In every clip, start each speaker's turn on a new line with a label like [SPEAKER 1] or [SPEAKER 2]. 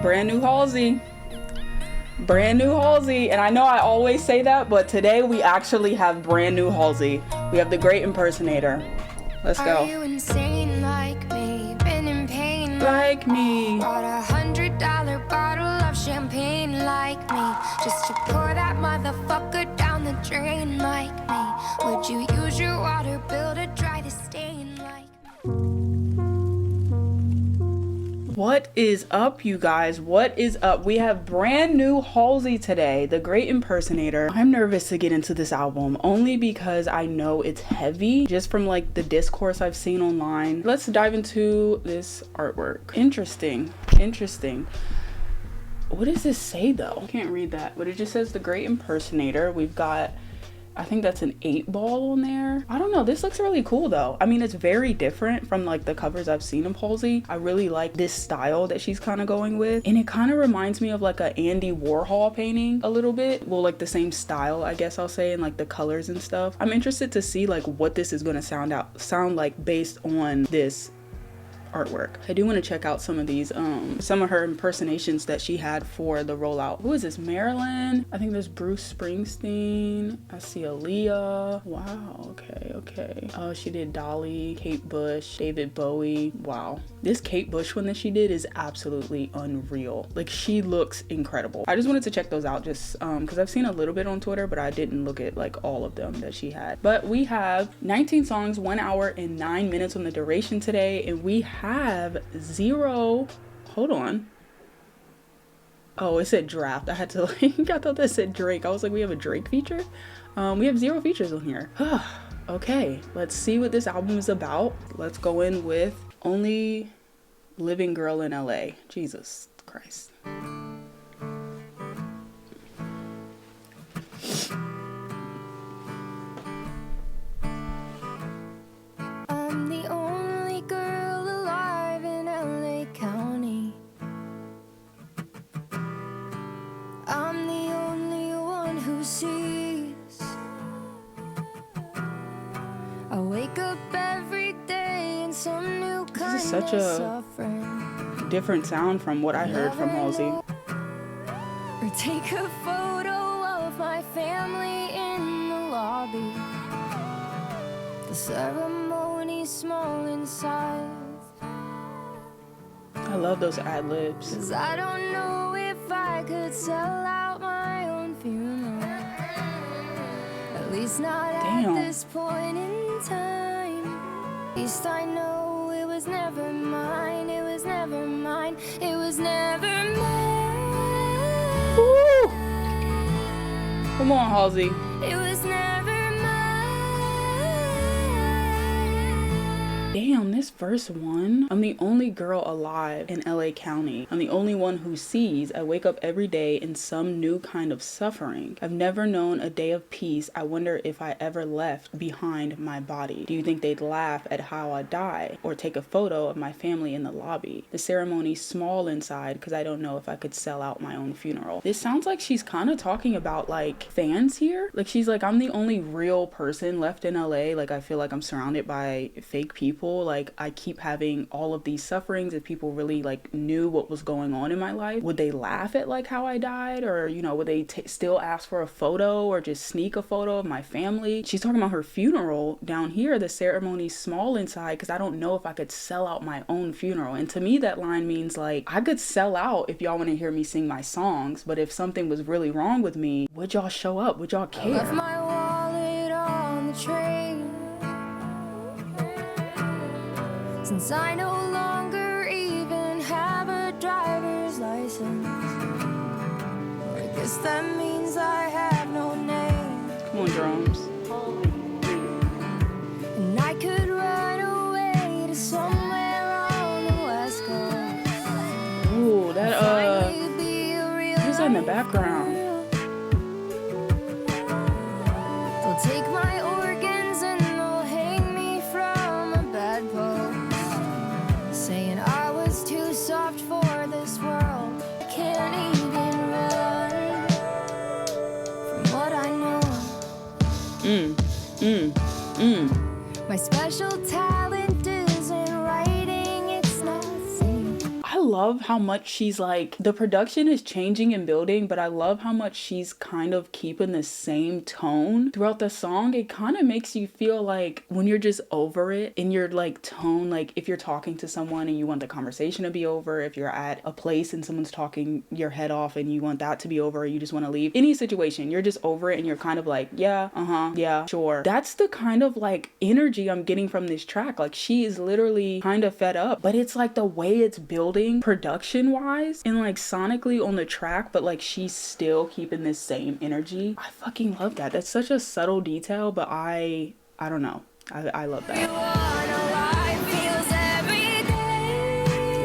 [SPEAKER 1] Brand new Halsey. Brand new Halsey. And I know I always say that, but today we actually have brand new Halsey. We have the Great Impersonator. Let's go.
[SPEAKER 2] Are you insane like me? Been in pain
[SPEAKER 1] like me.
[SPEAKER 2] Bought $100 bottle of champagne like me, just to pour that motherfucker down the drain like me. Would you use your water bill to dry the stain like me?
[SPEAKER 1] What is up, you guys? What is up? We have brand new Halsey today, the Great Impersonator. I'm nervous to get into this album only because I know it's heavy just from like the discourse I've seen online. Let's dive into this artwork. Interesting. What does this say though? I can't read that, but it just says the Great Impersonator. We've got, I think that's an 8-ball on there. I don't know, this looks really cool though. I mean, it's very different from like the covers I've seen of Halsey. I really like this style that she's kind of going with, and it kind of reminds me of like a Andy Warhol painting a little bit. Well, like the same style, I guess I'll say, and like the colors and stuff. I'm interested to see like what this is going to sound like based on this artwork. I do want to check out some of these some of her impersonations that she had for the rollout. Who is this? Marilyn? I think there's Bruce Springsteen. I see Aaliyah. Wow, okay. Oh, she did Dolly, Kate Bush, David Bowie. Wow, this Kate Bush one that she did is absolutely unreal. Like, she looks incredible. I just wanted to check those out just because I've seen a little bit on Twitter, but I didn't look at like all of them that she had. But we have 19 songs, 1 hour and 9 minutes on the duration today, and we have 0, hold on, oh, it said draft. I had to like, I thought that said Drake. I was like, we have a Drake feature? We have 0 features on here. Okay, let's see what this album is about. Let's go in with Only Living Girl in LA. Jesus Christ.
[SPEAKER 2] I'm the only girl alive in LA County. I'm the only one who sees. I wake up every day in some new kind
[SPEAKER 1] This is such a
[SPEAKER 2] suffering.
[SPEAKER 1] different sound from what I heard from Halsey.
[SPEAKER 2] Or take a photo of my family in the lobby. The ceremony's small inside.
[SPEAKER 1] I love those ad-libs.
[SPEAKER 2] 'Cause I don't know if I could sell out my own funeral. At least not
[SPEAKER 1] Damn.
[SPEAKER 2] at this point in time. At least I know it was never mine. It was never mine. It was never mine.
[SPEAKER 1] Woo! Come on, Halsey.
[SPEAKER 2] It was never mine.
[SPEAKER 1] Damn, this first one. I'm the only girl alive in LA County. I'm the only one who sees. I wake up every day in some new kind of suffering. I've never known a day of peace. I wonder if I ever left behind my body. Do you think they'd laugh at how I die? Or take a photo of my family in the lobby? The ceremony's small inside because I don't know if I could sell out my own funeral. This sounds like she's kind of talking about like fans here. Like, she's like, I'm the only real person left in LA. Like, I feel like I'm surrounded by fake people. Like, I keep having all of these sufferings. If people really like knew what was going on in my life, would they laugh at like how I died? Or, you know, would they still ask for a photo or just sneak a photo of my family? She's talking about her funeral down here. The ceremony's small inside because I don't know if I could sell out my own funeral. And to me, that line means like, I could sell out if y'all want to hear me sing my songs, but if something was really wrong with me, would y'all show up? Would y'all care?
[SPEAKER 2] Left my wallet on the train. Since I no longer even have a driver's license, I guess that means I have no name.
[SPEAKER 1] Come on, drums.
[SPEAKER 2] And I could run away to somewhere on the West Coast.
[SPEAKER 1] Ooh, that
[SPEAKER 2] Finally be a real
[SPEAKER 1] who's that in the
[SPEAKER 2] life
[SPEAKER 1] background?
[SPEAKER 2] girl. They'll take my organs and they'll hang me from a bedpost, saying I was too soft for this world. I can't even run from what I know. My special talent isn't writing, it's not singing.
[SPEAKER 1] I love how much she's like, the production is changing and building, but I love how much she's kind of keeping the same tone throughout the song. It kind of makes you feel like when you're just over it in your like tone, like if you're talking to someone and you want the conversation to be over, if you're at a place and someone's talking your head off and you want that to be over, or you just want to leave, any situation, you're just over it and you're kind of like, yeah, yeah, sure. That's the kind of like energy I'm getting from this track. Like she is literally kind of fed up, but it's like the way it's building production wise and like sonically on the track, but like she's still keeping this same energy. I fucking love that. That's such a subtle detail, but I don't know. I love that.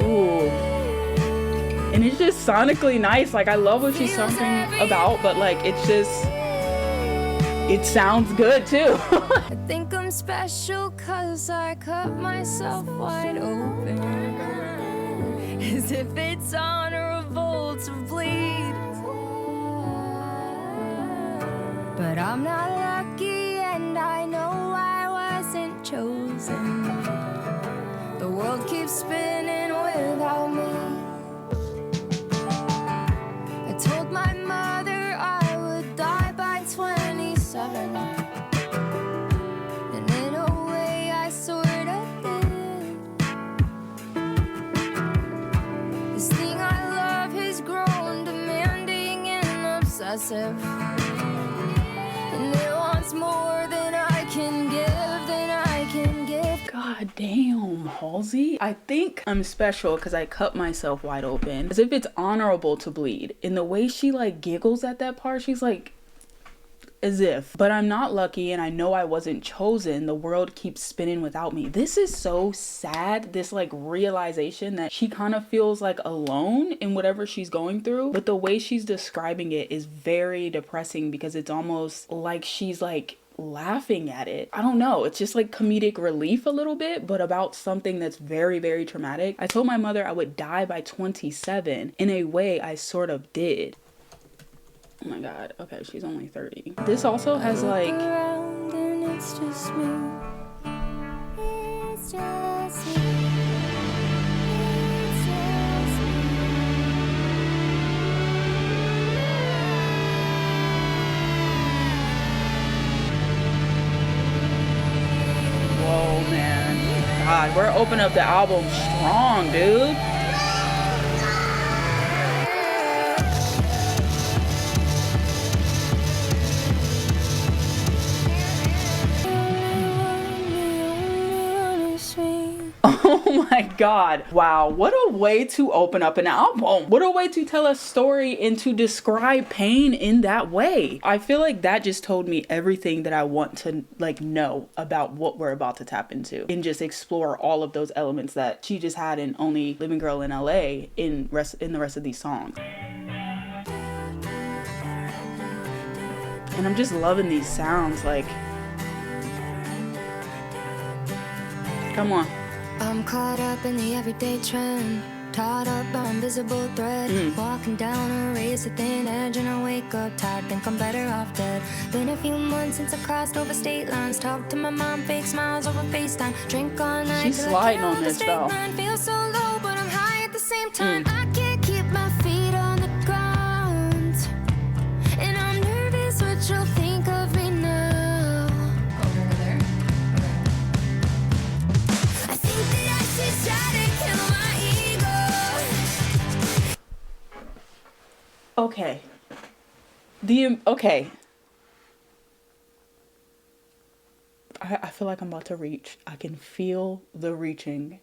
[SPEAKER 1] Ooh. And it's just sonically nice. Like I love what she's talking about, but like it's just, it sounds good too.
[SPEAKER 2] I think I'm special cause I cut myself wide open, as if it's honorable to bleed. But I'm not lucky and I know I wasn't chosen. The world keeps spinning without me. I told my mother I would die by 27, and in a way I sort of did. This thing I love has grown demanding and obsessive, and it wants more than I can give,
[SPEAKER 1] God damn, Halsey. I think I'm special because I cut myself wide open, as if it's honorable to bleed. In the way she like giggles at that part, she's like, as if, but I'm not lucky and I know I wasn't chosen. The world keeps spinning without me. This is so sad, this like realization that she kind of feels like alone in whatever she's going through, but the way she's describing it is very depressing because it's almost like she's like laughing at it. I don't know, it's just like comedic relief a little bit, but about something that's very, very traumatic. I told my mother I would die by 27. In a way, I sort of did. Oh my god, okay, she's only 30. This also has like,
[SPEAKER 2] it's just me. It's just me. It's just me.
[SPEAKER 1] whoa man, god, we're opening up the album strong, dude. Oh my god, wow, what a way to open up an album. What a way to tell a story and to describe pain in that way. I feel like that just told me everything that I want to like know about what we're about to tap into, and just explore all of those elements that she just had in Only Living Girl in LA in the rest of these songs. And I'm just loving these sounds, like, come on.
[SPEAKER 2] I'm caught up in the everyday trend, tied up by invisible thread, walking down a razor thin edge, and I wake up tired, think I'm better off dead. Been a few months since I crossed over state lines, talk to my mom, fake smiles over FaceTime, drink all night.
[SPEAKER 1] She's sliding on this though.
[SPEAKER 2] Feel so low, but I'm high at the same time. I can't keep my feet on the ground, and I'm nervous what you'll think of me now. Over there. I think that I should try to kill my ego.
[SPEAKER 1] Okay. Okay. I feel like I'm about to reach. I can feel the reaching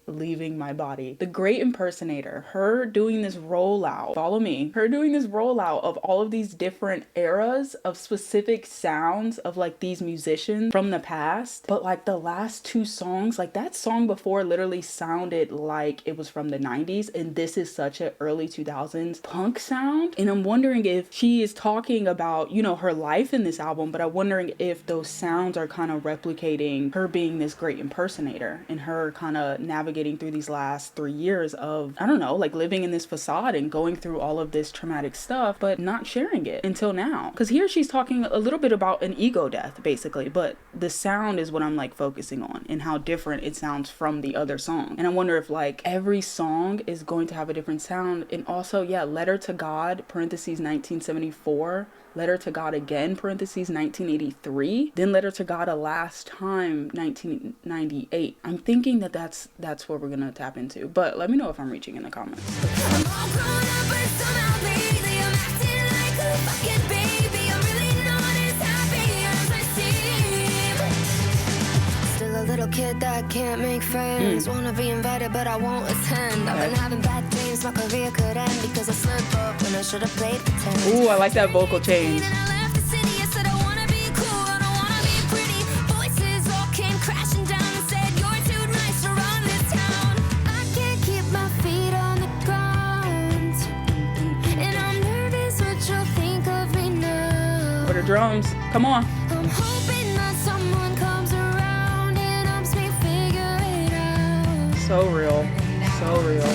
[SPEAKER 1] leaving my body. The Great Impersonator, her doing this rollout, follow me, her doing this rollout of all of these different eras of specific sounds of like these musicians from the past. But like the last two songs, like that song before literally sounded like it was from the 90s, and this is such an early 2000s punk sound. And I'm wondering if she is talking about, you know, her life in this album, but I'm wondering if those sounds are kind of replicating her being this great impersonator and her kind of navigating navigating through these last 3 years of, I don't know, like living in this facade and going through all of this traumatic stuff, but not sharing it until now. Because here she's talking a little bit about an ego death, basically, but the sound is what I'm like focusing on and how different it sounds from the other song. And I wonder if like every song is going to have a different sound. And also, yeah, Letter to God, parentheses 1974, Letter to God Again, parentheses 1983, then Letter to God a Last Time, 1998. I'm thinking that that's what we're gonna tap into, but let me know if I'm reaching in the comments.
[SPEAKER 2] I'm all grown up, but somehow lately I'm acting like a fucking baby. I'm really not as happy as I seem. Still a little kid that can't make friends. Wanna be invited, but I won't attend. I've been having bad dreams, my career could end because I slipped up when I should have played pretend.
[SPEAKER 1] Ooh, I like that vocal change.
[SPEAKER 2] And I left the city, I said I wanna be cool, I don't wanna be pretty. Voices all came crashing down and said you're too nice to run this town. I can't keep my feet on the ground, and I'm nervous what you'll think of me now.
[SPEAKER 1] For the drums, come on.
[SPEAKER 2] I'm hoping that someone comes around and helps me figure it out.
[SPEAKER 1] So real, so real.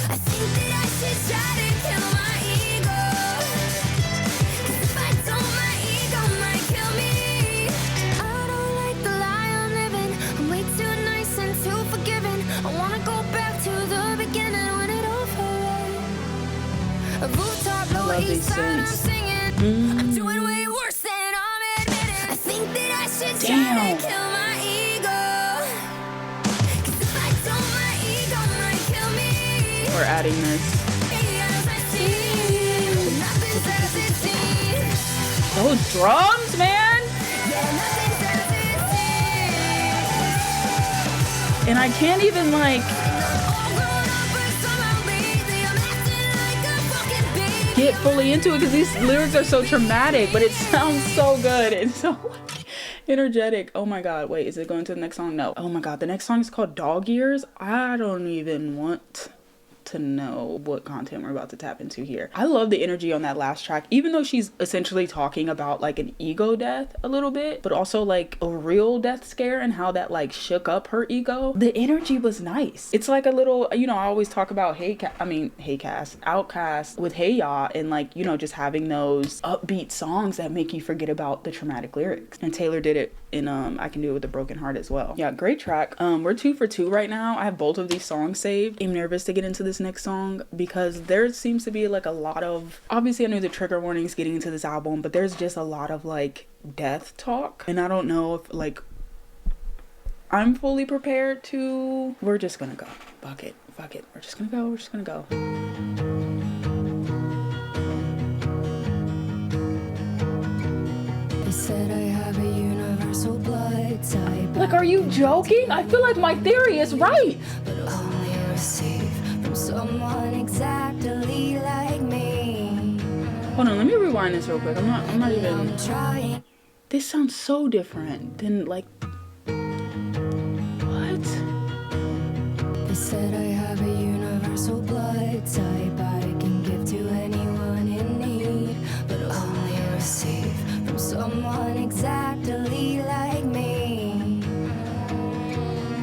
[SPEAKER 2] I think that I should try to kill my ego, 'cause if I don't, my ego might kill me. I don't like the lie I'm living. I'm way too nice and too forgiving. I wanna go back to the beginning when it all felt right. A rooftop, Lower
[SPEAKER 1] love
[SPEAKER 2] East
[SPEAKER 1] these
[SPEAKER 2] Side, I'm
[SPEAKER 1] synths.
[SPEAKER 2] singing. I'm doing way worse than I'm admitting. I think that I should try
[SPEAKER 1] Damn.
[SPEAKER 2] to kill my ego, 'cause if I don't, my ego might kill me.
[SPEAKER 1] We're adding this. Those drums, man! And I can't even like get fully into it because these lyrics are so traumatic, but it sounds so good and so energetic. Oh my god, wait, is it going to the next song? No. Oh my god, the next song is called Dog Years. I don't even want to know what content we're about to tap into here. I love the energy on that last track, even though she's essentially talking about like an ego death a little bit, but also like a real death scare and how that like shook up her ego. The energy was nice. It's like a little, you know, I always talk about Outcast with Hey Ya, and like, you know, just having those upbeat songs that make you forget about the traumatic lyrics. And Taylor did it in I Can Do It With a Broken Heart as well. Yeah, great track. We're 2 for 2 right now. I have both of these songs saved. I'm nervous to get into this next song because there seems to be like a lot of, obviously I knew the trigger warnings getting into this album, but there's just a lot of like death talk, and I don't know if like I'm fully prepared to. We're just gonna go. Fuck it. We're just gonna go.
[SPEAKER 2] They said I have a universal blood type.
[SPEAKER 1] Like, are you joking? I feel like my theory is right.
[SPEAKER 2] But only receive from someone exactly like me.
[SPEAKER 1] Hold on, let me rewind this real quick. I'm not even.
[SPEAKER 2] I'm trying.
[SPEAKER 1] This sounds so different than like. What?
[SPEAKER 2] They said I have a universal blood type I can give to anyone in need, but only receive from someone exactly like me.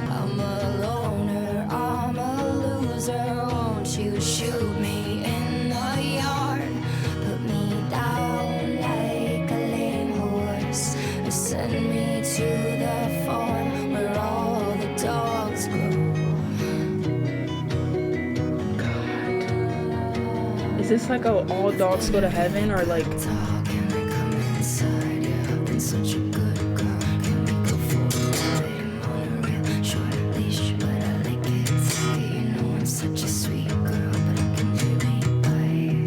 [SPEAKER 2] I'm a loner, I'm a loser. Won't you shoot me in the yard? Put me down like a lame horse, or send me to the farm where all the dogs go.
[SPEAKER 1] Is this like a all dogs go to heaven, or like?
[SPEAKER 2] Talk, can I come inside? Yeah, I've been such a good girl. Can we go for a ride? I'm on a real short leash, but I like it tight. You know I'm such a sweet girl, but I can really bite.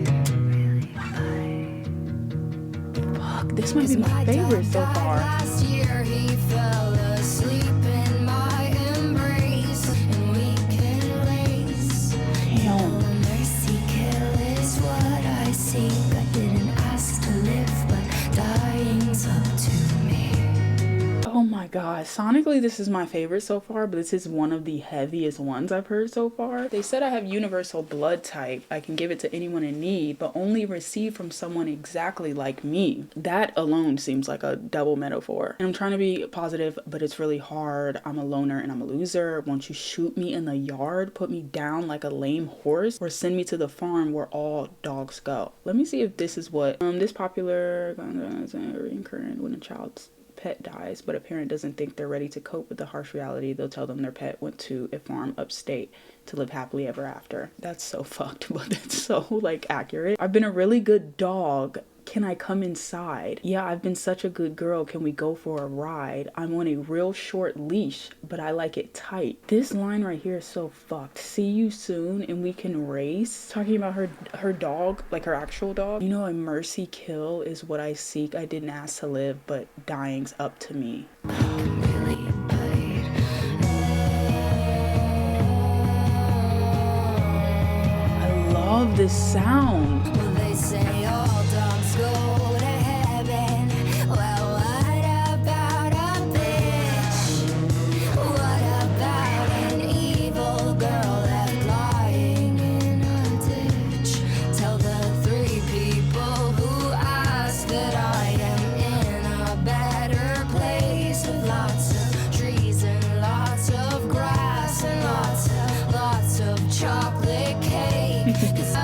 [SPEAKER 1] Fuck, this might be my favorite so far.
[SPEAKER 2] Last year he fell asleep in my embrace, and we can race.
[SPEAKER 1] Damn.
[SPEAKER 2] Mercy kill is what I seek. I didn't ask to live, but dying's up to me.
[SPEAKER 1] Oh my god, sonically this is my favorite so far, but this is one of the heaviest ones I've heard so far. They said I have universal blood type. I can give it to anyone in need, but only receive from someone exactly like me. That alone seems like a double metaphor. And I'm trying to be positive, but it's really hard. I'm a loner and I'm a loser. Won't you shoot me in the yard, put me down like a lame horse, or send me to the farm where all dogs go? Let me see if this is what this popular current when a child's pet dies, but a parent doesn't think they're ready to cope with the harsh reality. They'll tell them their pet went to a farm upstate to live happily ever after. That's so fucked, but that's so like accurate. I've been a really good dog. Can I come inside? Yeah, I've been such a good girl. Can we go for a ride? I'm on a real short leash, but I like it tight. This line right here is so fucked. See you soon and we can race. Talking about her dog, like her actual dog. You know, a mercy kill is what I seek. I didn't ask to live, but dying's up to me. I love this sound.
[SPEAKER 2] They say all dogs go to heaven. Well, what about a bitch? What about an evil girl left lying in a ditch? Tell the 3 people who ask that I am in a better place with lots of trees and lots of grass and lots of chocolate cake. 'Cause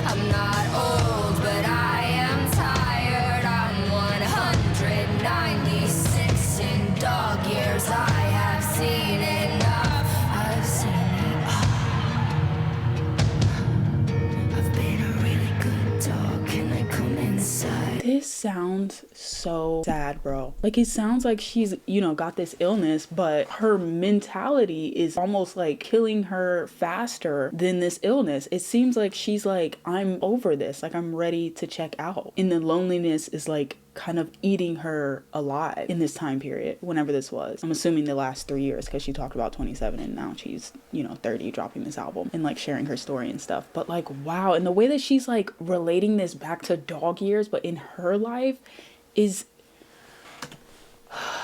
[SPEAKER 2] I'm not old, but I am tired. I'm 196 in dog years. I have seen enough. I've seen it. I've been a really good dog. Can I come inside?
[SPEAKER 1] This sounds so sad, bro. Like, it sounds like she's, you know, got this illness, but her mentality is almost like killing her faster than this illness. It seems like she's like, I'm over this. Like, I'm ready to check out. And the loneliness is like kind of eating her alive in this time period, whenever this was. I'm assuming the last 3 years, because she talked about 27 and now she's, you know, 30, dropping this album and like sharing her story and stuff. But like, wow. And the way that she's like relating this back to dog years, but in her life is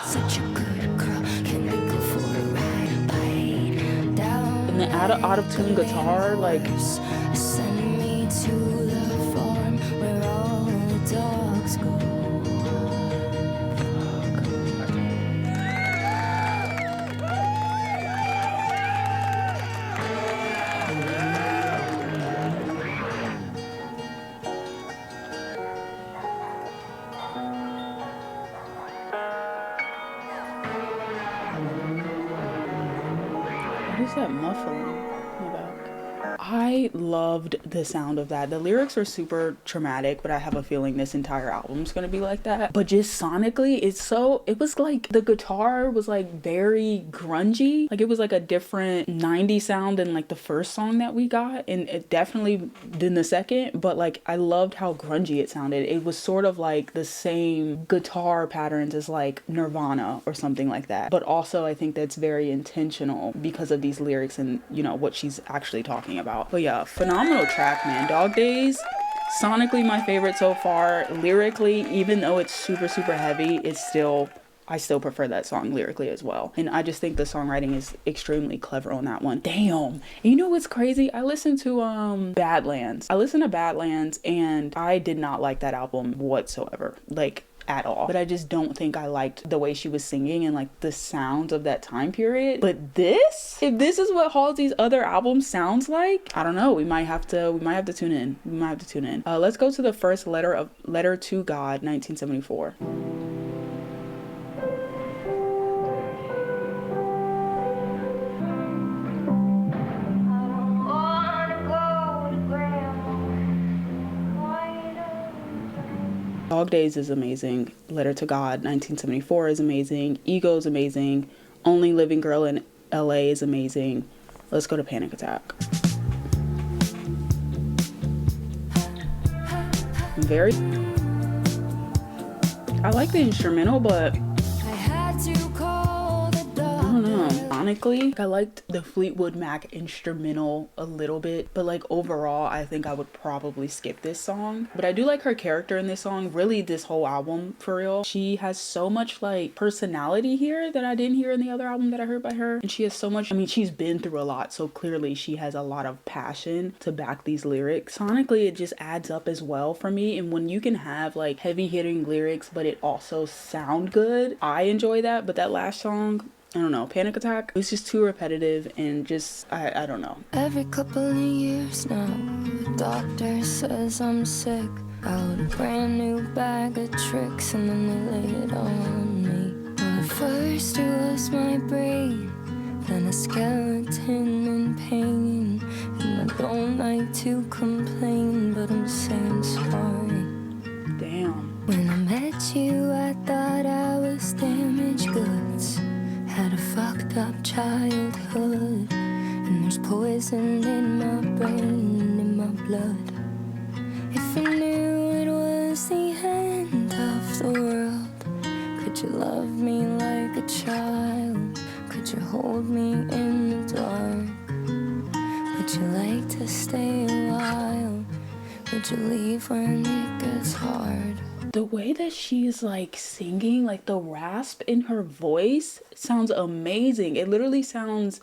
[SPEAKER 2] Such a good girl. Can I go for a ride? Bite down.
[SPEAKER 1] and the out of tune guitar, like
[SPEAKER 2] Send me to the farm where all the dogs go.
[SPEAKER 1] what is that muffling in the back? I loved the sound of that. The lyrics are super traumatic, but I have a feeling this entire album is gonna be like that. But just sonically, it was like the guitar was like very grungy. Like, it was like a different 90s sound than like the first song that we got, and it definitely than the second. But like, I loved how grungy it sounded. It was sort of like the same guitar patterns as like Nirvana or something like that. But also, I think that's very intentional because of these lyrics and, you know, what she's actually talking about. But yeah, phenomenal track, man. Dog Days, sonically my favorite so far. Lyrically, even though it's super heavy, I still prefer that song lyrically as well. And I just think the songwriting is extremely clever on that one. Damn. And you know what's crazy? I listened to Badlands. And I did not like that album whatsoever. Like, at all. But I just don't think I liked the way she was singing and like the sounds of that time period. But if this is what Halsey's other album sounds like, I don't know. We might have to tune in. Let's go to the first Letter to God, 1974. Dog Days is amazing. Letter to God, 1974 is amazing. Ego is amazing. Only Living Girl in LA is amazing. Let's go to Panic Attack. I like the instrumental, but I don't know. sonically, like, I liked the Fleetwood Mac instrumental a little bit, but like overall I think I would probably skip this song. But I do like her character in this song, really this whole album for real. She has so much like personality here that I didn't hear in the other album that I heard by her, and she has so much, I mean, she's been through a lot, so clearly she has a lot of passion to back these lyrics. Sonically it just adds up as well for me, and when you can have like heavy hitting lyrics but it also sound good, I enjoy that. But that last song, I don't know, Panic Attack, it was just too repetitive and just, I don't know.
[SPEAKER 2] Every couple of years now, the doctor says I'm sick. Out a brand new bag of tricks and then they lay it on me. Well, at first it was my brain, then a skeleton in pain. And I don't like to complain, but I'm saying sorry.
[SPEAKER 1] Damn.
[SPEAKER 2] When I met you, I thought I was damaged goods. Had a fucked up childhood, and there's poison in my brain and in my blood. If I knew it was the end of the world, could you love me like a child? Could you hold me in the dark? Would you like to stay a while? Would you leave when it gets hard?
[SPEAKER 1] The way that she's like singing, like the rasp in her voice sounds amazing. It literally sounds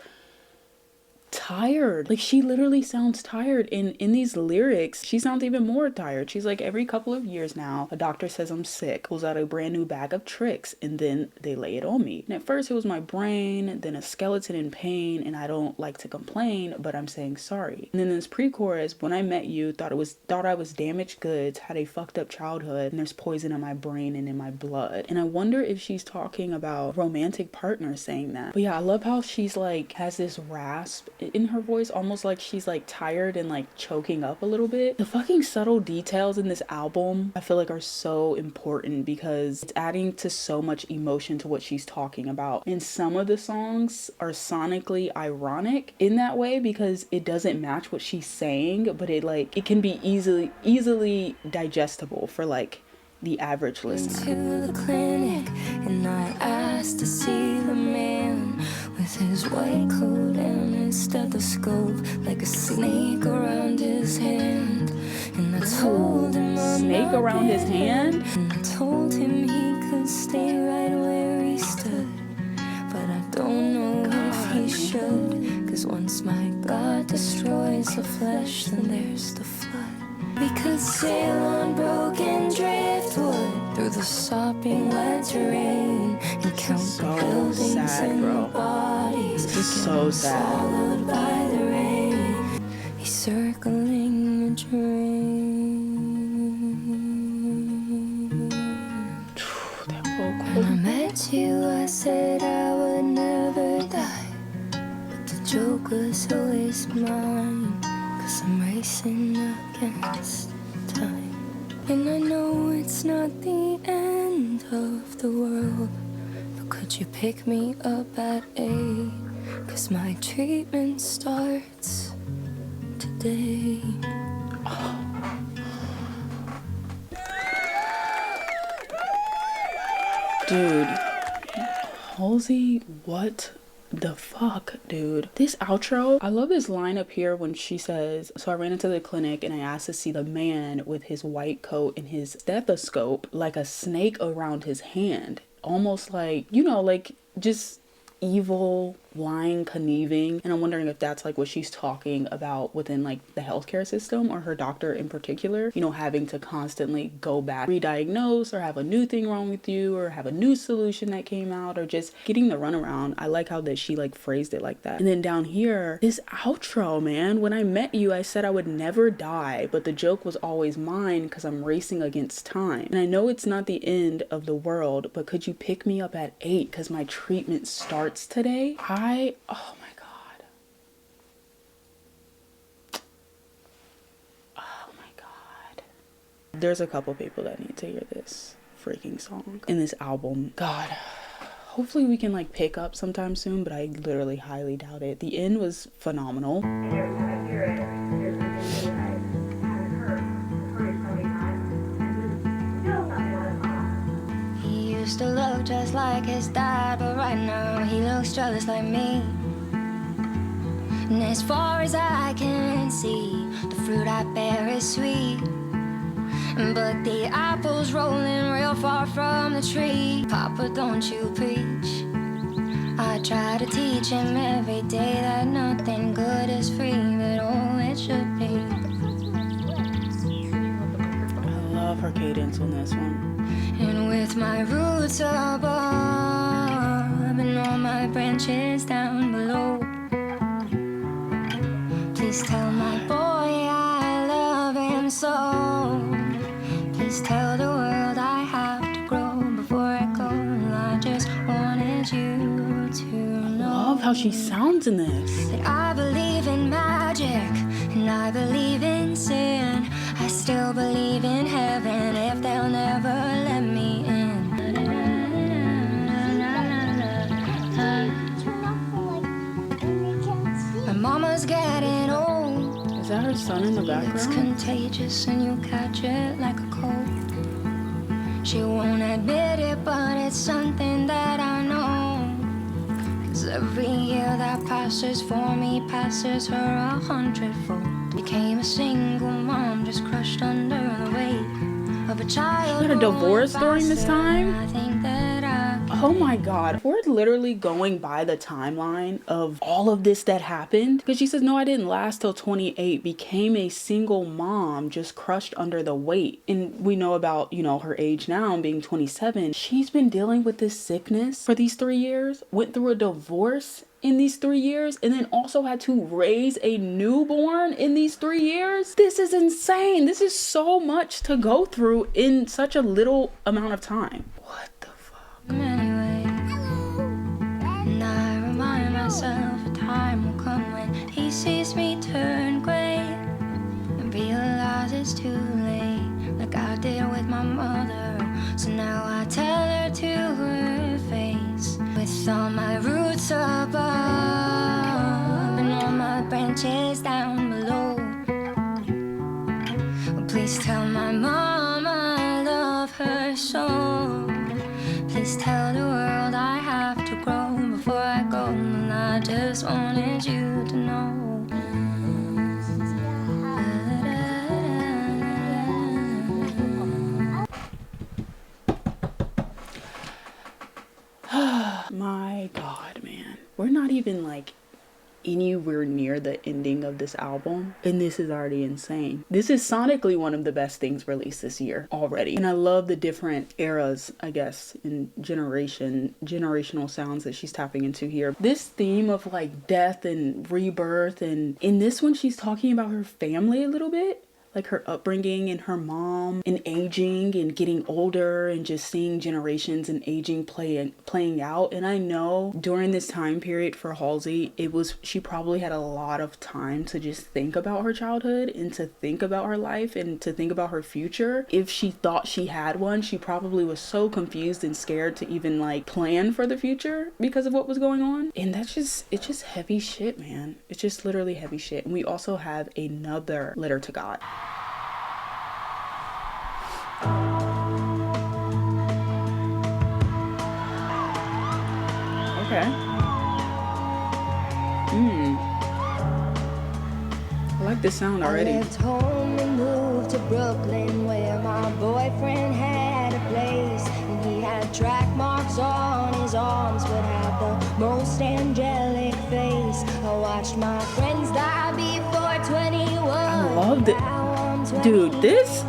[SPEAKER 1] tired. Like she literally sounds tired in these lyrics. She sounds even more tired. She's like, every couple of years now a doctor says I'm sick, pulls out a brand new bag of tricks, and then they lay it on me. And at first it was my brain, then a skeleton in pain, and I don't like to complain, but I'm saying sorry. And then this pre-chorus, when I met you, thought I was damaged goods, had a fucked up childhood, and there's poison in my brain and in my blood. And I wonder if she's talking about romantic partners saying that. But yeah, I love how she's like has this rasp in her voice, almost like she's like tired and like choking up a little bit. The fucking subtle details in this album I feel like are so important because it's adding to so much emotion to what she's talking about. And some of the songs are sonically ironic in that way because it doesn't match what she's saying, but it can be easily digestible for like the average listener.
[SPEAKER 2] To the clinic and I asked to see the man with his white coat and his stethoscope, like a snake around his hand. And I told him
[SPEAKER 1] snake around his hand?
[SPEAKER 2] And I told him he could stay right where he stood, but I don't know if he should, cause once my God destroys the flesh, then there's the flood. We could sail on broken driftwood through the sopping wet terrain and count the buildings and the bodies.
[SPEAKER 1] This is so sad.
[SPEAKER 2] Swallowed by the rain. He's circling the drain. When I met you, I said I would never die, but the joke was always mine. I'm racing against time, and I know it's not the end of the world, but could you pick me up at 8? Cause my treatment starts today.
[SPEAKER 1] Dude, Halsey, what the fuck, dude? This outro, I love this line up here when she says, so I ran into the clinic and I asked to see the man with his white coat and his stethoscope, like a snake around his hand. Almost like, you know, like just evil, lying, conniving. And I'm wondering if that's like what she's talking about within like the healthcare system, or her doctor in particular, you know, having to constantly go back, re-diagnose, or have a new thing wrong with you, or have a new solution that came out, or just getting the runaround. I like how that she like phrased it like that. And then down here, this outro, man, when I met you, I said I would never die, but the joke was always mine because I'm racing against time. And I know it's not the end of the world, but could you pick me up at 8 because my treatment starts today? Oh my God. Oh my God. There's a couple people that need to hear this freaking song in this album. God. Hopefully we can like pick up sometime soon, but I literally highly doubt it. The end was phenomenal.
[SPEAKER 2] He used to look just like his dad, but right now he looks just like me. And as far as I can see, the fruit I bear is sweet, but the apple's rolling real far from the tree. Papa, don't you preach. I try to teach him every day that nothing good is free, but oh, it should be.
[SPEAKER 1] I love her cadence on this one.
[SPEAKER 2] And with my roots above and all my branches down below, please tell my boy I love him so. Please tell the world I have to grow before I go. I just wanted you to know.
[SPEAKER 1] I love how she sounds in this.
[SPEAKER 2] That I believe in magic and I believe in sin. I still believe in heaven if they'll never let me in. My mama's getting old.
[SPEAKER 1] Is that her son in the
[SPEAKER 2] It's
[SPEAKER 1] background?
[SPEAKER 2] contagious and you catch it like a cold. She won't admit it, but it's something that I know. 'Cause every year that passes for me passes her 100-fold. Became a single mom, just crushed under the weight of a child.
[SPEAKER 1] She had a divorce during this time?
[SPEAKER 2] I think that I
[SPEAKER 1] Oh my god. We're literally going by the timeline of all of this that happened. Because she says, no, I didn't last till 28. Became a single mom, just crushed under the weight. And we know about, you know, her age now being 27. She's been dealing with this sickness for these 3 years. Went through a divorce in these 3 years, and then also had to raise a newborn in these 3 years. This is insane. This is so much to go through in such a little amount of time. What the fuck?
[SPEAKER 2] anyway. And I remind myself a time will come when he sees me turn gray and realize it's too late, like I did with my mother. So now I tell her to her face, with all my roots above and all my branches down below. Please tell my mom I love her so. Please tell the world I have to grow before I go, and I just wanted you to know.
[SPEAKER 1] My god, man. We're not even like anywhere near the ending of this album, and this is already insane. This is sonically one of the best things released this year already, and I love the different eras, I guess, in generational sounds that she's tapping into here. This theme of like death and rebirth, and in this one she's talking about her family a little bit, like her upbringing and her mom and aging and getting older and just seeing generations and aging playing out. And I know during this time period for Halsey, she probably had a lot of time to just think about her childhood and to think about her life and to think about her future. If she thought she had one, she probably was so confused and scared to even like plan for the future because of what was going on. And it's just heavy shit, man. It's just literally heavy shit. And we also have another letter to God. Okay. I like this sound already.
[SPEAKER 2] I left home and moved to Brooklyn, where my boyfriend had a place, and he had track marks on his arms, but had the most angelic face. I watched my friends die before 21.
[SPEAKER 1] I loved it. Dude, this?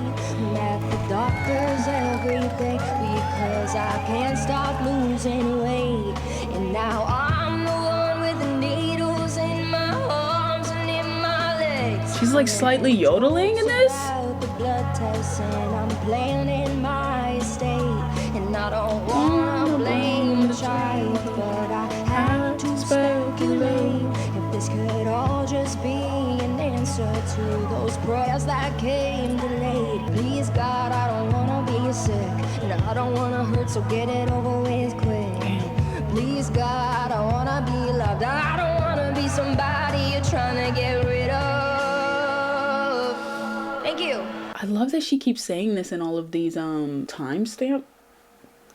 [SPEAKER 2] Met the doctors every day because I can't stop losing weight. And now I'm the one with the needles in my arms and in my legs.
[SPEAKER 1] She's like slightly yodeling in this?
[SPEAKER 2] The blood tests and I'm planning my estate. And I don't wanna blame the child, but I have to speculate if this could all just be an answer to those prayers that came delayed. Please God, I don't wanna be sick, and I don't wanna hurt, so get it over with quick. Please God, I wanna be loved, I don't wanna be somebody you're trying to get rid of. Thank you.
[SPEAKER 1] I love that she keeps saying this in all of these timestamp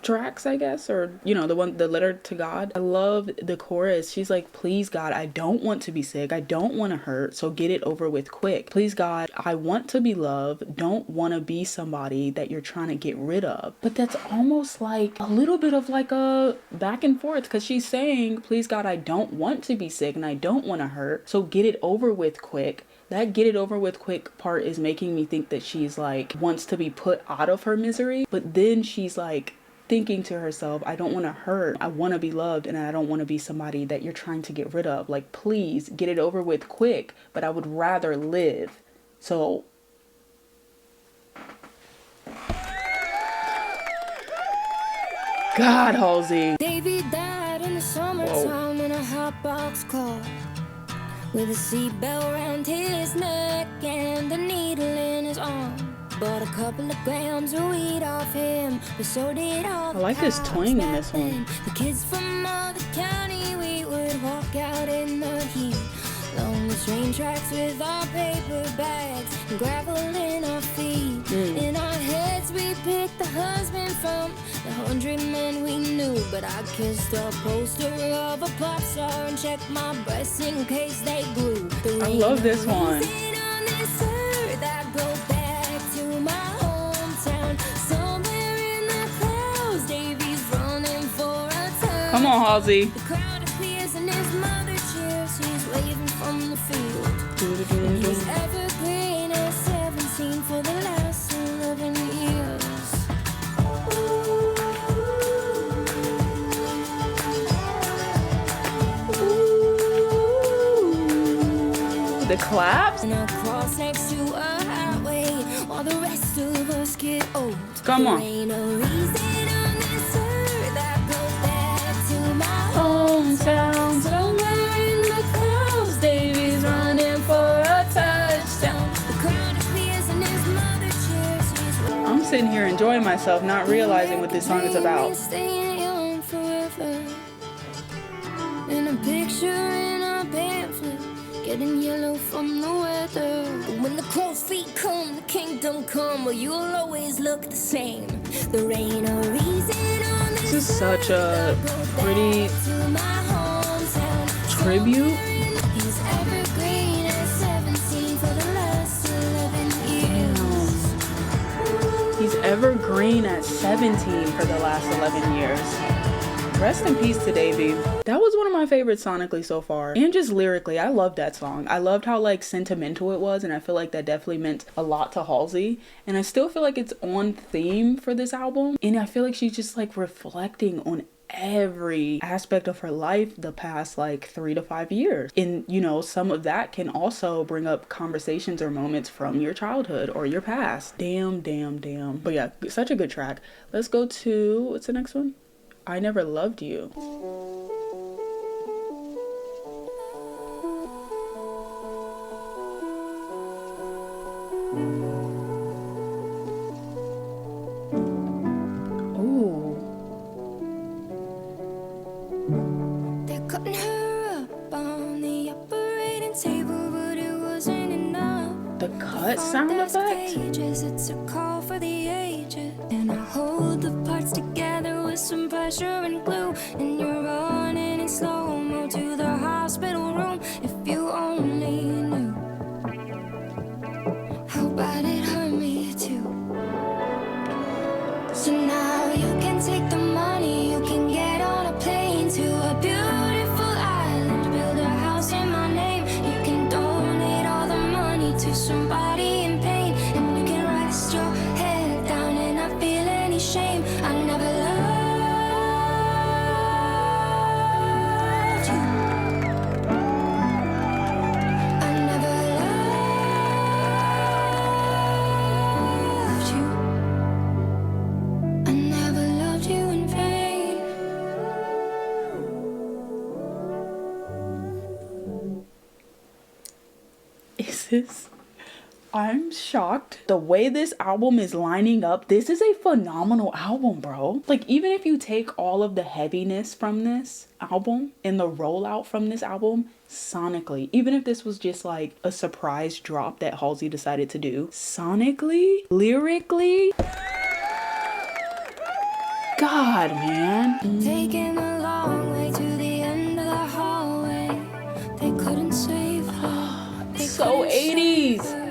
[SPEAKER 1] tracks, I guess, or you know, the letter to God. I love the chorus. She's like, please God, I don't want to be sick, I don't want to hurt, so get it over with quick. Please God, I want to be loved, don't want to be somebody that you're trying to get rid of. But that's almost like a little bit of like a back and forth, because she's saying, please God, I don't want to be sick and I don't want to hurt, so get it over with quick. That get it over with quick part is making me think that she's like wants to be put out of her misery, but then she's like thinking to herself, I don't want to hurt, I want to be loved, and I don't want to be somebody that you're trying to get rid of. Like, please get it over with quick, but I would rather live. So God, Halsey.
[SPEAKER 2] Davy died in the summertime in a hot box car, with a seatbelt around his neck and a needle in his arm. Bought a couple of grams of weed off him, but so did all the
[SPEAKER 1] I like this twang in this one.
[SPEAKER 2] The kids from all the county, we would walk out in the heat, along the train tracks with our paper bags and gravel in our feet. In our heads we picked the husband from the 100 men we knew, but I kissed a poster of a pop star and checked my breasts in case they grew.
[SPEAKER 1] I love this one.
[SPEAKER 2] Come
[SPEAKER 1] on, Halsey.
[SPEAKER 2] The crowd appears and his mother cheers. He's waving from the field. And he's evergreen at 17 for the last 11 years.
[SPEAKER 1] The claps?
[SPEAKER 2] And I cross next to a highway while the rest of us get old.
[SPEAKER 1] Come on.
[SPEAKER 2] There ain't no reason on this earth that goes back to my
[SPEAKER 1] Hometown.
[SPEAKER 2] somewhere in the clouds. Davy's running for a touchdown. The crowd appears and his mother cheers. He's
[SPEAKER 1] I'm sitting here enjoying myself, not realizing what this song is about.
[SPEAKER 2] Staying young forever. And a picture in a pamphlet, getting yellow from the weather. But when the crow's feet come, the kingdom come. Well, you'll always look the same. There ain't a reason on
[SPEAKER 1] This is such a pretty tribute.
[SPEAKER 2] He's evergreen at 17 for the last 11 years.
[SPEAKER 1] He's evergreen at 17 for the last 11 years. Rest in peace to Davy. That was one of my favorites sonically so far, and just lyrically, I loved that song. I loved how like sentimental it was, and I feel like that definitely meant a lot to Halsey, and I still feel like it's on theme for this album, and I feel like she's just like reflecting on every aspect of her life the past like 3 to 5 years, and you know, some of that can also bring up conversations or moments from your childhood or your past. Damn. But yeah, such a good track. Let's go to, what's the next one? I Never Loved You. Ooh.
[SPEAKER 2] They're cutting her up on the operating table, but it wasn't enough.
[SPEAKER 1] The cut sound effect?
[SPEAKER 2] Pages, it's a call for the ages. And I hold the parts together with some pressure and glue. And you're running in slow-mo to the hospital room. If you only knew how bad it hurt me too. So now you can take the money, you can get on a plane to a beautiful island, build a house in my name. You can donate all the money to somebody in pain, and you can rest your head down and not feel any shame. I never loved you. I never loved you. I never loved you in vain.
[SPEAKER 1] Is this? I'm shocked. The way this album is lining up, this is a phenomenal album, bro. Like, even if you take all of the heaviness from this album and the rollout from this album, sonically, even if this was just like a surprise drop that Halsey decided to do, sonically, lyrically, God, man.
[SPEAKER 2] Taking a long way to the end of the hallway. They couldn't save her. They
[SPEAKER 1] So
[SPEAKER 2] couldn't save
[SPEAKER 1] 80s.
[SPEAKER 2] her.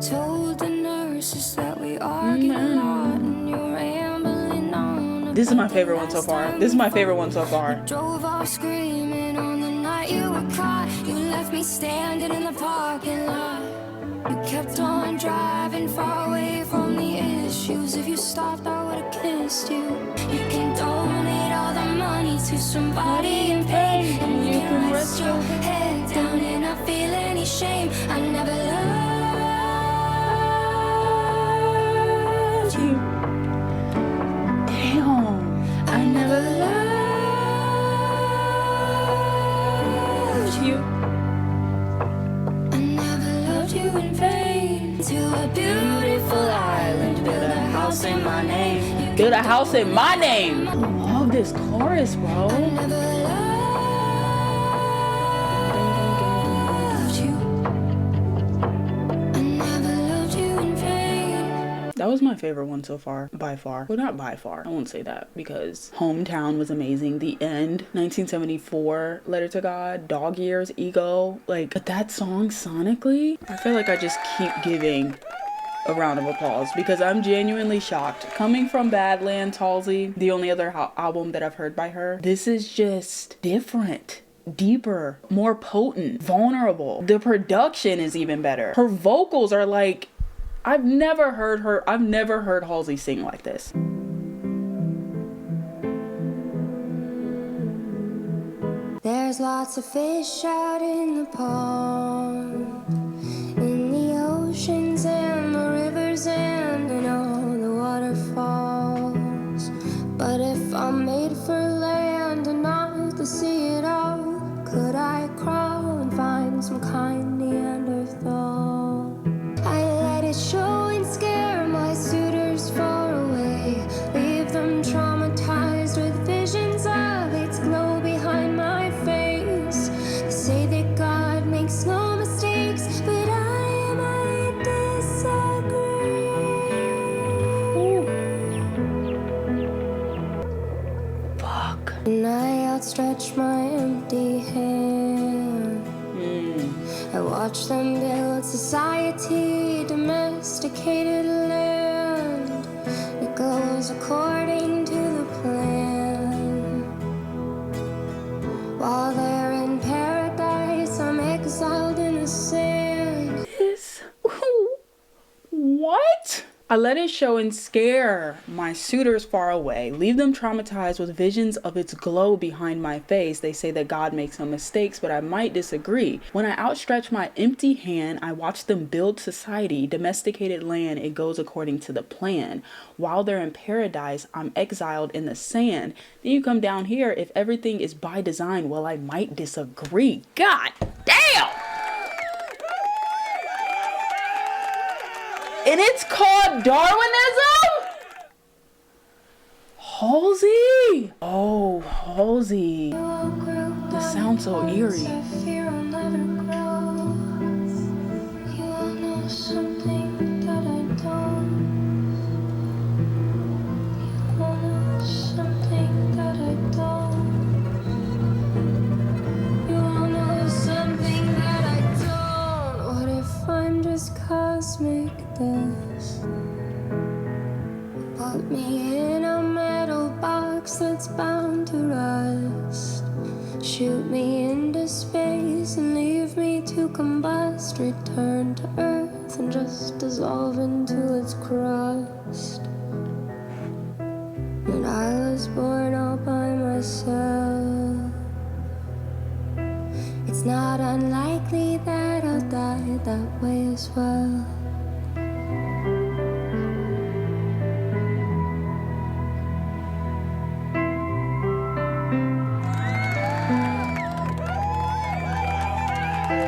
[SPEAKER 2] Told the nurses that we argued a lot and you're rambling on.
[SPEAKER 1] This is my favorite one so far. This is my favorite one so far.
[SPEAKER 2] Drove off screaming on the night you were caught. You left me standing in the parking lot. You kept on driving far away from the issues. If you stopped, I would've kissed you. You can donate all the money to somebody in pain, and you can rest your head down and not feel any shame. I never loved you.
[SPEAKER 1] Damn.
[SPEAKER 2] I never loved you. I never loved you in vain. To a beautiful island, build a house in my name.
[SPEAKER 1] Build a house in my name. I love this chorus, bro.
[SPEAKER 2] I never loved you. I never loved you in vain.
[SPEAKER 1] That was my favorite one so far, by far. Well, not by far. I won't say that because Hometown was amazing. The End, 1974, Letter to God, Dog Years, Ego. Like, but that song sonically, I feel like I just keep giving a round of applause because I'm genuinely shocked. Coming from Badlands, Halsey, the only other album that I've heard by her, this is just different. Deeper, more potent, vulnerable. The production is even better. Her vocals are like, I've never heard Halsey sing like this.
[SPEAKER 2] There's lots of fish out in the pond, in the oceans and the rivers and in all the waterfalls. But if I'm made for land and not to see it all, could I crawl and find some kind Neanderthal? I let it show and scare my suitors far away, leave them traumatized with visions of its glow behind my face. They say that God makes no mistakes, but I might disagree.
[SPEAKER 1] Fuck.
[SPEAKER 2] And I outstretch my empty hand. I watch them build society, domesticated land. It goes according to the plan. While they're in paradise, I'm exiled in the sand.
[SPEAKER 1] This, what? I let it show and scare my suitors far away, leave them traumatized with visions of its glow behind my face. They say that God makes no mistakes, but I might disagree. When I outstretch my empty hand, I watch them build society, domesticated land. It goes according to the plan. While they're in paradise, I'm exiled in the sand. Then you come down here, if everything is by design, well, I might disagree. God damn! And it's called Darwinism? Halsey! Oh, Halsey. This sounds so eerie.
[SPEAKER 2] Cosmic dust. Put me in a metal box that's bound to rust. Shoot me into space and leave me to combust. Return to Earth and just dissolve into its crust. And I was born all by myself. It's not unlikely that I'll die that way as well.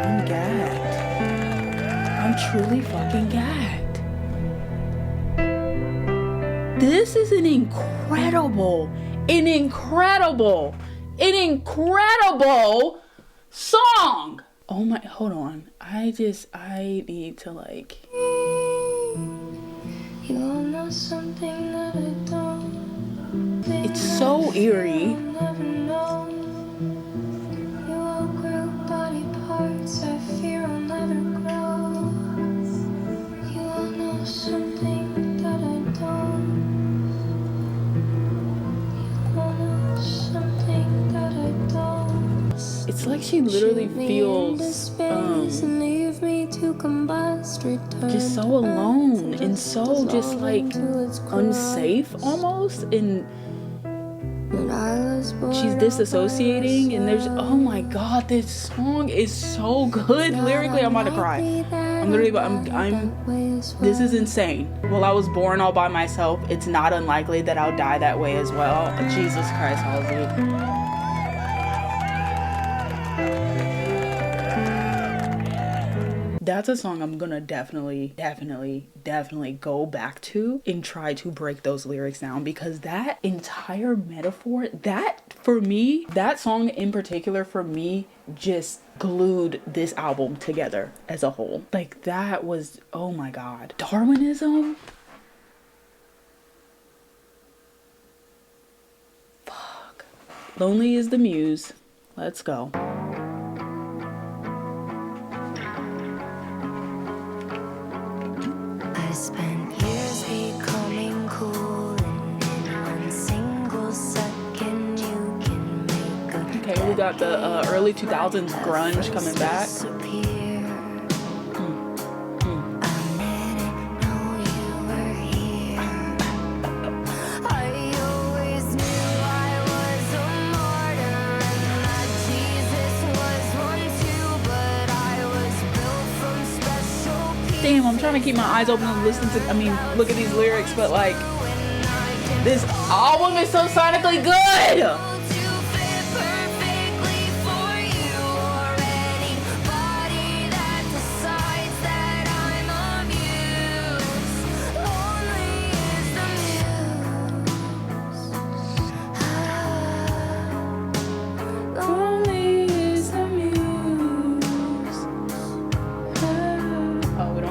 [SPEAKER 1] I'm gagged. I'm truly fucking gagged. This is an incredible song. Oh my, hold on. I need to like.
[SPEAKER 2] You all know something that I don't.
[SPEAKER 1] so eerie. It's like she literally feels just so alone and so just like unsafe almost, and she's disassociating, and there's, oh my god, this song is so good lyrically. I'm about to cry. I'm literally, this is insane. Well, I was born all by myself. It's not unlikely that I'll die that way as well. Jesus Christ, Halsey. That's a song I'm gonna definitely go back to and try to break those lyrics down, because that entire metaphor, that for me, that song in particular for me just glued this album together as a whole. Like that was, oh my god. Darwinism? Fuck. Lonely is the Muse. Let's go.
[SPEAKER 2] Spent years becoming cool, and in one single second you can make a
[SPEAKER 1] okay, we got the early 2000s grunge coming back. Damn, I'm trying to keep my eyes open and listen to, look at these lyrics, but like, this album is so sonically good!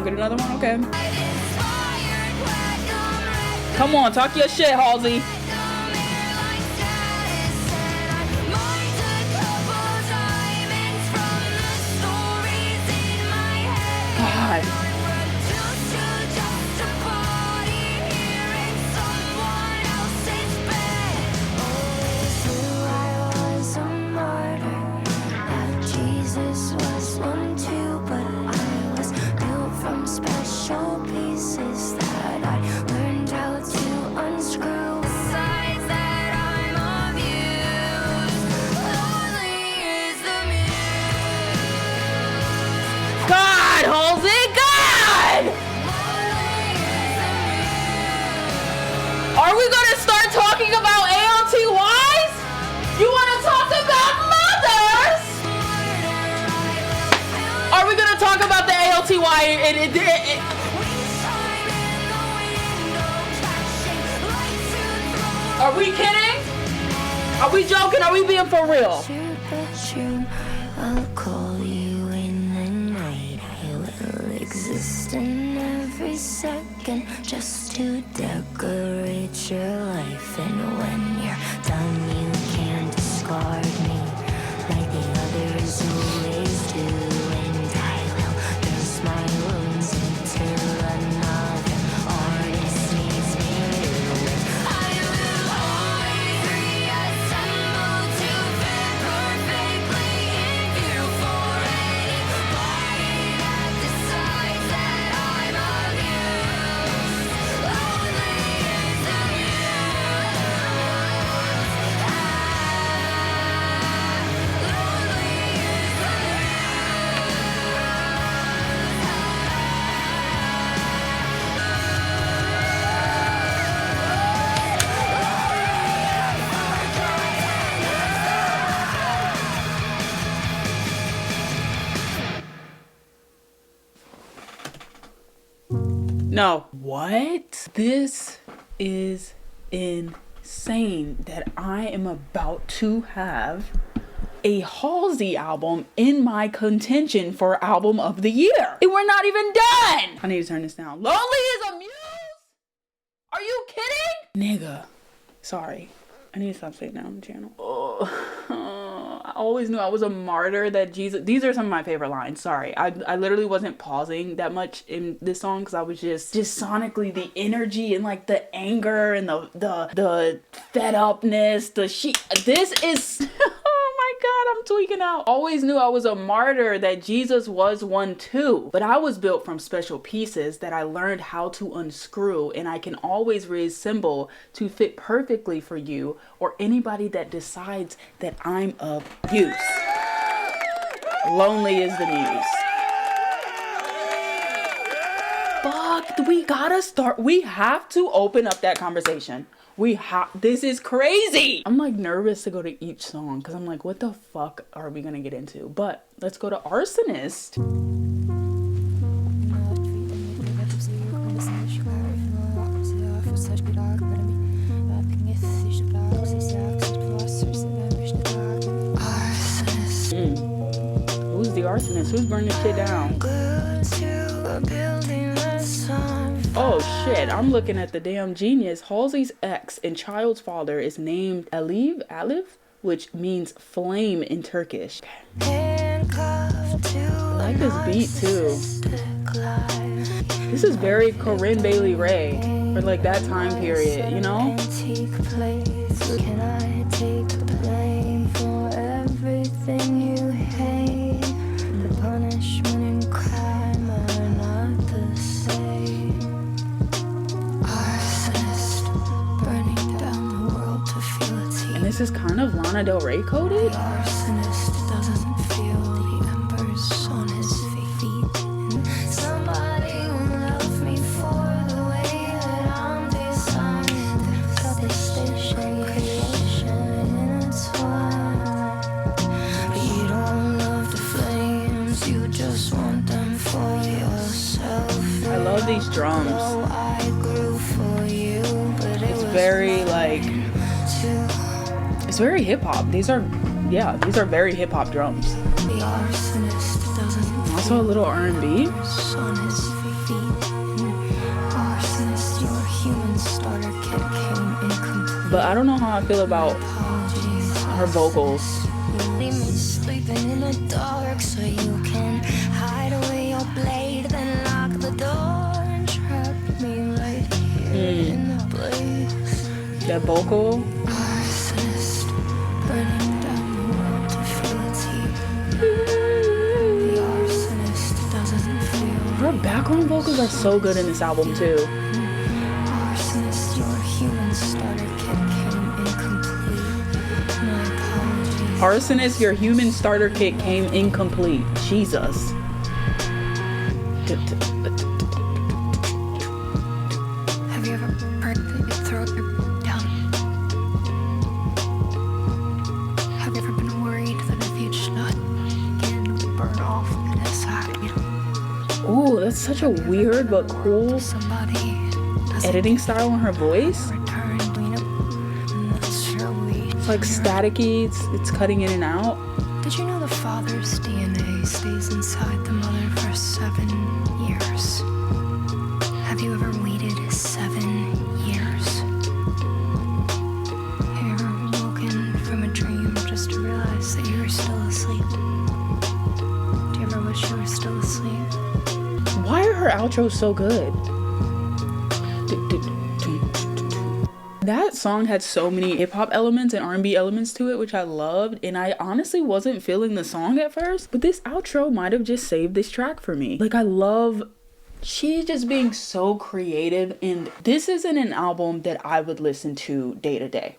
[SPEAKER 1] Another one? Okay. Come on, talk your shit, Halsey. God. Are we gonna start talking about ALTYs? You wanna talk about mothers? Are we gonna talk about the ALTY? Are we kidding? Are we joking? Are we being for real?
[SPEAKER 2] I'll call you in the night. I will exist in every second just to decorate your life. And when you're done, you can't discard me like the others always do. And I will nurse my wounds until another artist needs me new. I will always reassemble to fit perfectly in view for anybody that decides that I'm amused. Lonely is the
[SPEAKER 1] No. What? This is insane that I am about to have a Halsey album in my contention for album of the year. And we're not even done. I need to turn this down. Lonely is a Muse? Are you kidding? Nigga. Sorry. I need to stop saying that on the channel. Oh, I always knew I was a martyr that Jesus. These are some of my favorite lines. Sorry, I literally wasn't pausing that much in this song because I was just sonically the energy and like the anger and the fed upness. This is. Oh my God, I'm tweaking out. Always knew I was a martyr that Jesus was one too. But I was built from special pieces that I learned how to unscrew, and I can always reassemble to fit perfectly for you or anybody that decides that I'm of use. Lonely is the muse. Fuck, we gotta start. We have to open up that conversation. This is crazy. I'm like nervous to go to each song because I'm like, what the fuck are we gonna get into? But let's go to Arsonist. Who's the arsonist? Who's burning shit down? Oh shit, I'm looking at the damn genius. Halsey's ex and child's father is named Aliv, which means flame in Turkish. I like this beat too. This is very Corinne Bailey Rae for like that time period, you know? Can I take the blame for everything you hate? The punishment and crime are not the same. This is kind of Lana Del Rey coded. The arsonist doesn't feel the embers on his feet. Somebody will love me for the way that I'm designed. Got this station creation intertwined. But you don't love the flames, you just want them for yourself. I love these drums. It's very like. It's very hip-hop. These are very hip-hop drums. Also a little R&B. But I don't know how I feel about her vocals. Sleeping in the dark so you can hide away your blade, then lock the door and trap me right here in the blaze. That vocal. Her background vocals are so good in this album too. Arsonist, your human starter kit came incomplete. Jesus. Have you ever heard that you throw your down? Have you ever been worried that if you shut again, it would burn off the inside, you know? Ooh, that's such a weird but cool editing style on her voice. It's like staticky, it's cutting in and out. Did you know the father's DNA stays inside the mother for 7 years? Have you ever waited 7 years? Have you ever woken from a dream just to realize that you were still asleep? Do you ever wish you were still asleep? Why are her outros so good? That song had so many hip-hop elements and R&B elements to it, which I loved, and I honestly wasn't feeling the song at first, but this outro might have just saved this track for me. Like, I love she's just being so creative, and this isn't an album that I would listen to day to day.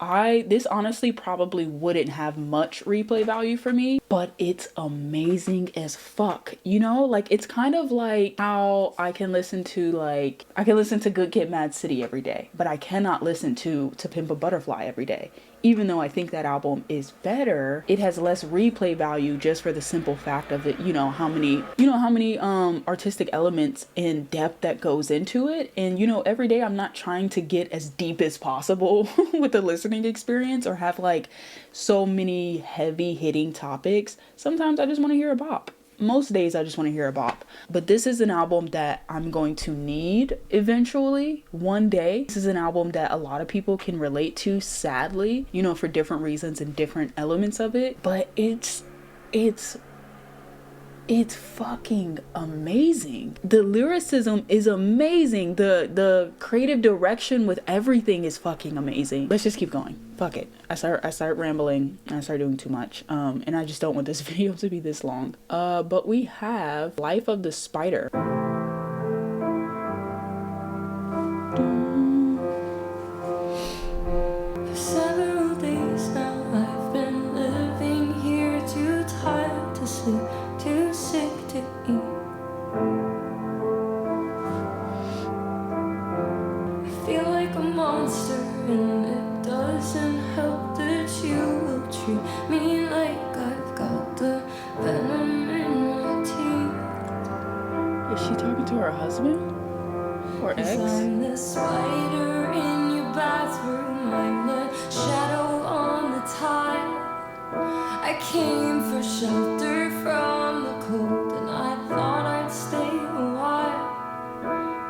[SPEAKER 1] This honestly probably wouldn't have much replay value for me, but it's amazing as fuck, you know? Like, it's kind of like how I can listen to Good Kid, Mad City every day, but I cannot listen to Pimp a Butterfly every day. Even though I think that album is better, it has less replay value just for the simple fact of it, how many artistic elements and depth that goes into it. And every day I'm not trying to get as deep as possible with the listening experience or have like so many heavy hitting topics. Sometimes I just want to hear a bop. most days I just want to hear a bop. But this is an album that I'm going to need eventually, one day. This is an album that a lot of people can relate to, sadly, you know, for different reasons and different elements of it. But it's fucking amazing. The lyricism is amazing. The creative direction with everything is fucking amazing. Let's just keep going. Fuck it. I start rambling and I start doing too much. And I just don't want this video to be this long. But we have Life of the Spider.
[SPEAKER 2] For several days now I've been living here, too tired to sleep, too sick to eat. I feel like a monster, and it doesn't help that you will treat me like I've got the venom in my teeth.
[SPEAKER 1] Is she talking to her husband? Or ex?
[SPEAKER 2] 'Cause I'm the spider in your bathroom, I'm the shadow on the tile. I came for shelter from the cold, and I thought I'd stay a while.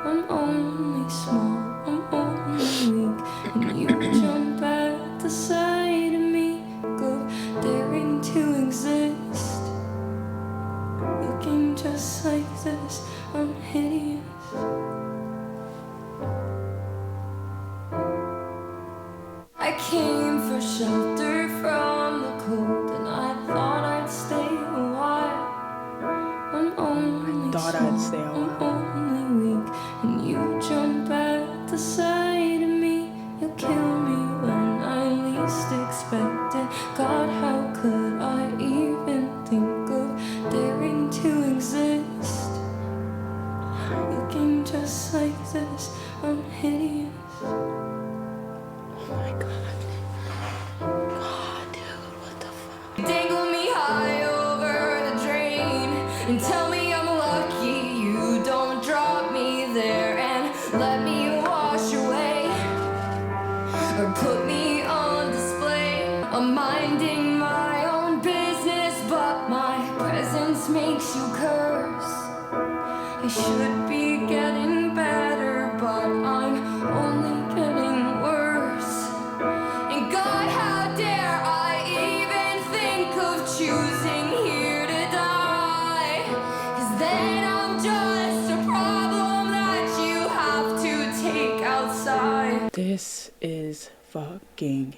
[SPEAKER 2] I'm only small, I'm only weak, and you jump at the sight of me, go daring to exist. Looking just like this, I'm hideous. I came for shelter from the cold, and I thought I'd stay a while. I'm only I'm only weak, and you jump at the sight of me. You kill me when I least expect it. God, how could I even think of daring to exist? Looking just like this, I'm hideous.
[SPEAKER 1] Oh my god. God, dude, what the fuck?
[SPEAKER 2] Dangle me high over the drain and tell me I'm lucky you don't drop me there and let me wash away or put me on display. I'm minding my own business, but my presence makes you curse. I should be getting better, but I'm only getting worse. And God, how dare I even think of choosing here to die? 'Cause then I'm just a problem that you have to take outside.
[SPEAKER 1] This is fucking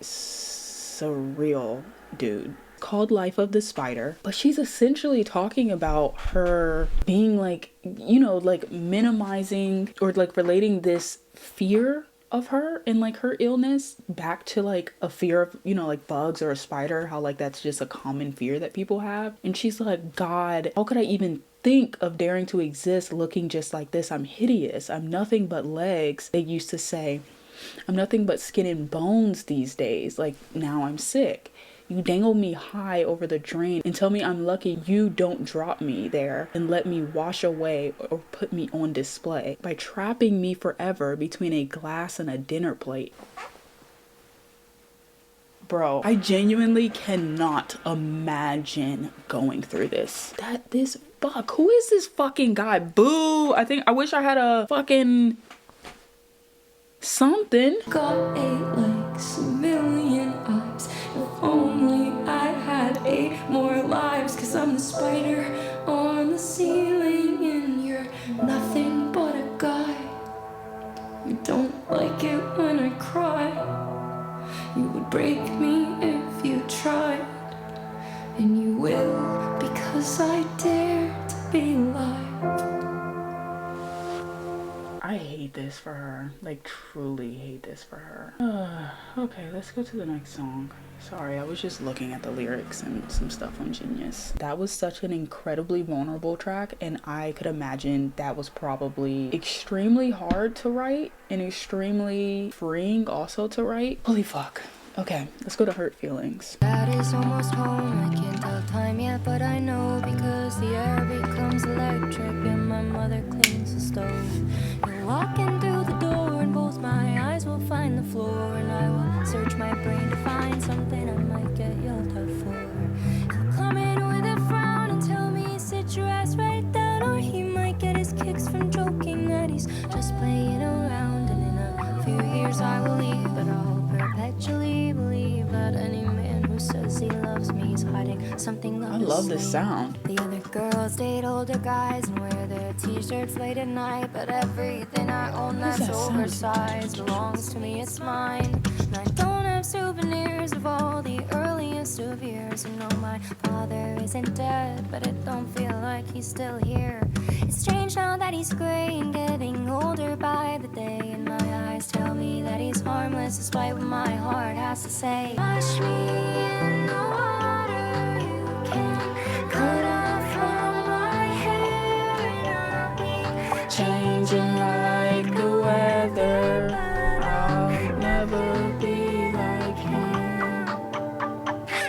[SPEAKER 1] surreal, dude. Called Life of the Spider, but she's essentially talking about her being like, you know, like minimizing or like relating this fear of her and like her illness back to like a fear of, you know, like bugs or a spider, how like that's just a common fear that people have. And she's like, God, how could I even think of daring to exist looking just like this? I'm hideous. I'm nothing but legs. They used to say, I'm nothing but skin and bones these days. Like, now I'm sick. You dangle me high over the drain and tell me I'm lucky you don't drop me there and let me wash away or put me on display by trapping me forever between a glass and a dinner plate. Bro, I genuinely cannot imagine going through this. Fuck, who is this fucking guy? Boo! I wish I had a fucking something.
[SPEAKER 2] Got 8 legs, a million eyes. If only I had 8 more lives. 'Cause I'm the spider on the ceiling, and you're nothing but a guy. You don't like it when I cry. You would break me if you tried, and you will, because I dare to be alive.
[SPEAKER 1] I hate this for her. Like, truly hate this for her. Okay, let's go to the next song. Sorry, I was just looking at the lyrics and some stuff on Genius. That was such an incredibly vulnerable track, and I could imagine that was probably extremely hard to write and extremely freeing also to write. Holy fuck. Okay, let's go to Hurt Feelings.
[SPEAKER 2] Dad is almost home, I can't tell time yet, but I know because the air becomes electric and my mother cleans the stove. You're walking through the door and both my eyes will find the floor, and I will search my brain to find something I might get yelled at for. You'll come in with a frown and tell me something
[SPEAKER 1] I love this sound.
[SPEAKER 2] The other girls date older guys and wear their t-shirts late at night, but everything I own that's oversized belongs to me, it's mine. And I don't have souvenirs of all the earliest of years. And no, my father isn't dead, but it don't feel like he's still here. It's strange now that he's gray and getting older by the day, and my eyes tell me that he's harmless despite what my heart has to say. Wash me in the water you can cut off from my hair, and I'll be
[SPEAKER 1] Changing like the weather. I'll never be like him.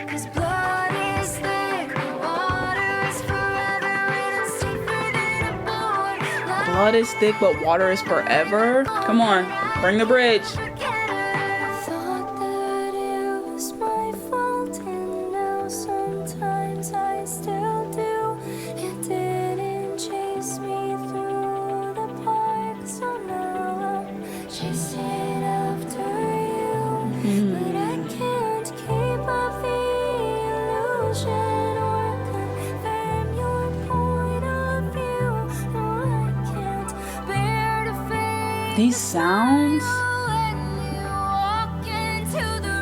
[SPEAKER 2] 'cause blood is thick, water is forever, and it's deeper than a board.
[SPEAKER 1] Blood is thick, but water is forever. Come on, bring the bridge.
[SPEAKER 2] I thought that it was my fault, and now sometimes I still do. It didn't chase me through the park, so now I'm chasing after you. But I can't keep up the illusion or confirm your point of view. No, I can't bear to face
[SPEAKER 1] These sounds.
[SPEAKER 2] when you walk into the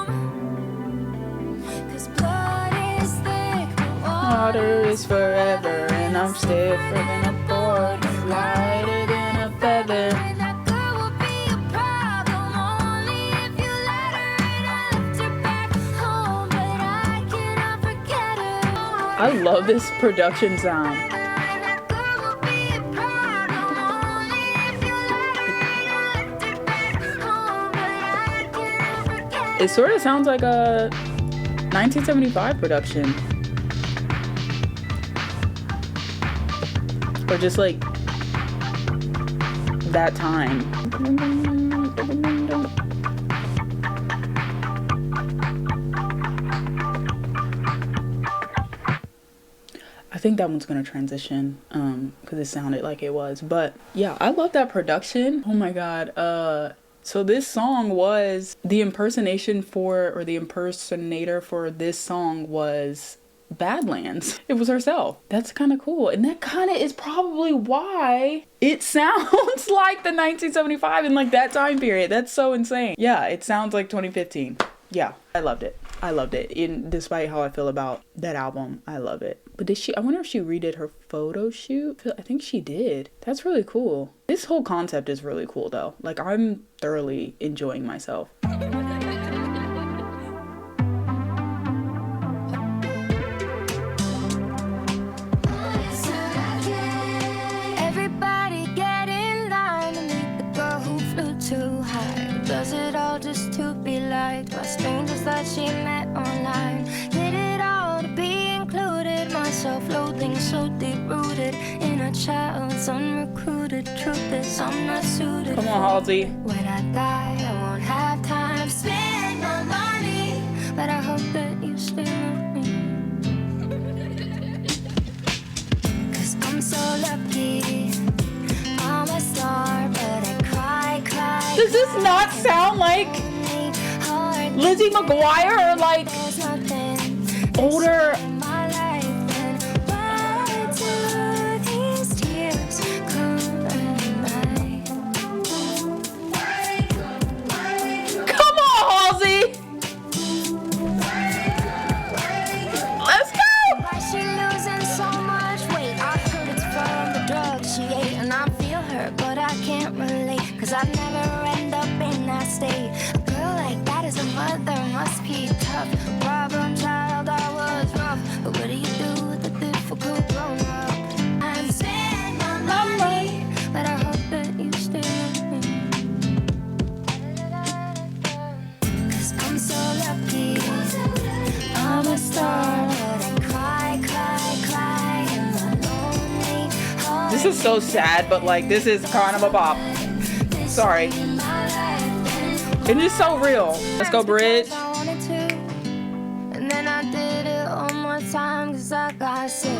[SPEAKER 2] room. 'Cause blood is thick,
[SPEAKER 1] Water is forever, and I'm stiffer than a board, lighter than a feather.
[SPEAKER 2] that girl will be a problem only if you let her, and I left her back home, but I cannot forget her.
[SPEAKER 1] I love this production sound.
[SPEAKER 2] That girl will be a problem only if you let her, and I left her back home, but I cannot forget her.
[SPEAKER 1] It sort of sounds like a 1975 production. Or just like that time. I think that one's gonna transition because it sounded like it was. But yeah, I love that production. Oh my god. So this song was the impersonation for, or the impersonator for this song was Badlands. It was herself. That's kind of cool. And that kind of is probably why it sounds like the 1975 and like that time period. That's so insane. Yeah, it sounds like 2015. Yeah, I loved it. I loved it. Despite how I feel about that album, I love it. But did she, I wonder if she redid her photo shoot? I think she did. That's really cool. This whole concept is really cool though. Like, I'm thoroughly enjoying myself.
[SPEAKER 2] Everybody get in line and meet the girl who flew too high. Does it all just to be liked by strangers that she met online. Did it all to be included. My self-loathing so deep-rooted in a child's unrecruited. Truth is I'm not suited.
[SPEAKER 1] Come on, Halsey.
[SPEAKER 2] When I die, I won't have time to spend my money, but I hope that you stay with me. 'Cause I'm so lucky, I'm a star, but I cry.
[SPEAKER 1] Does this not sound like
[SPEAKER 2] Hard,
[SPEAKER 1] Lizzie McGuire or like
[SPEAKER 2] there's nothing
[SPEAKER 1] older?
[SPEAKER 2] in my life, and why do these tears come at night?
[SPEAKER 1] Come on, Halsey. Let's go.
[SPEAKER 2] Why she losing so much weight? I've heard it's from the drugs she ate, and I feel her, but I can't relate, 'cause I'd never end up in that state. A girl like that as a mother must be tough. Problem child, I was rough, but what do you do with the difficult grown up? I'm spending my money, but I hope that you stay with me. 'Cause I'm so lucky, I'm a star, but I cry in my lonely heart.
[SPEAKER 1] This is so sad, but like this is kind of a bop. Sorry. It's just so real. Let's go, bridge.
[SPEAKER 2] I wanted to, and then I did it one more time 'cause I got sick.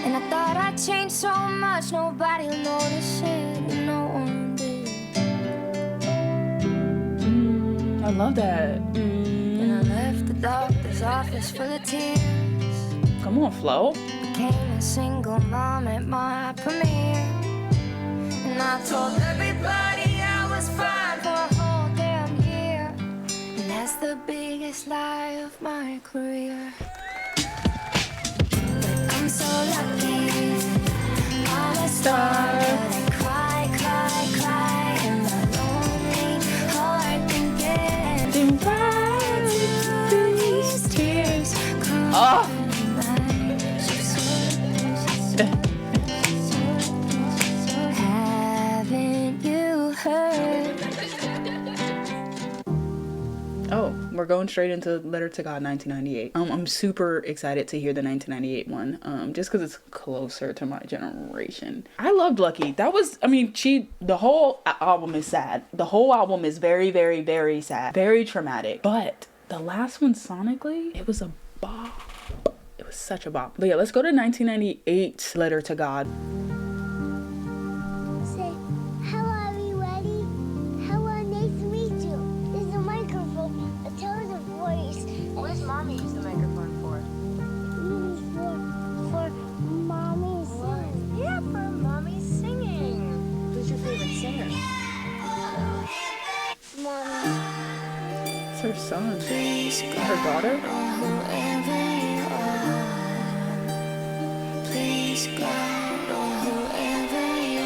[SPEAKER 2] And I thought I changed so much, nobody will notice it, and no one did.
[SPEAKER 1] I love that.
[SPEAKER 2] And I left the doctors office full of tears.
[SPEAKER 1] Come on, Flo.
[SPEAKER 2] Became a single mom at my premiere. And I told everybody I was fine for a whole damn year. And that's the biggest lie of my career. But I'm so lucky, I'm a star. But I cry, cry, cry in my lonely heart, thinking why do these tears come?
[SPEAKER 1] Oh.
[SPEAKER 2] Haven't you heard?
[SPEAKER 1] Oh, we're going straight into Letter to God 1998. I'm super excited to hear the 1998 one, just because it's closer to my generation. I loved Lucky. That was, I mean, the whole album is sad. The whole album is very, very, very sad. Very traumatic. But the last one sonically, it was a bop. It was such a bop. But yeah, let's go to 1998 Letter to God.
[SPEAKER 3] Say, hello everybody. Hello, nice to meet you. There's a microphone. Tell us a voice.
[SPEAKER 4] What does mommy use the microphone for?
[SPEAKER 3] For mommy singing.
[SPEAKER 4] Yeah, for mommy singing. Who's your favorite singer?
[SPEAKER 3] Mommy.
[SPEAKER 1] It's her son. Her daughter?
[SPEAKER 2] Whoever you are, please God, oh whoever you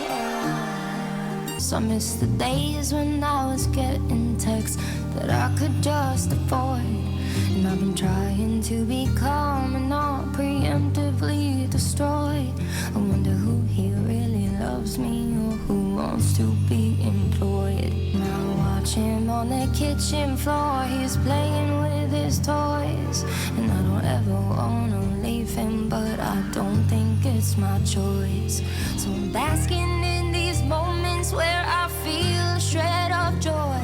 [SPEAKER 2] are. So I miss the days when I was getting texts that I could just avoid. And I've been trying to be calm and not preemptively destroy. I wonder who here really loves me or who wants to be employed. Now watch him on the kitchen floor, he's playing with his toys. And I don't ever wanna leave him, but I don't think it's my choice. So I'm basking in these moments where I feel a shred of joy.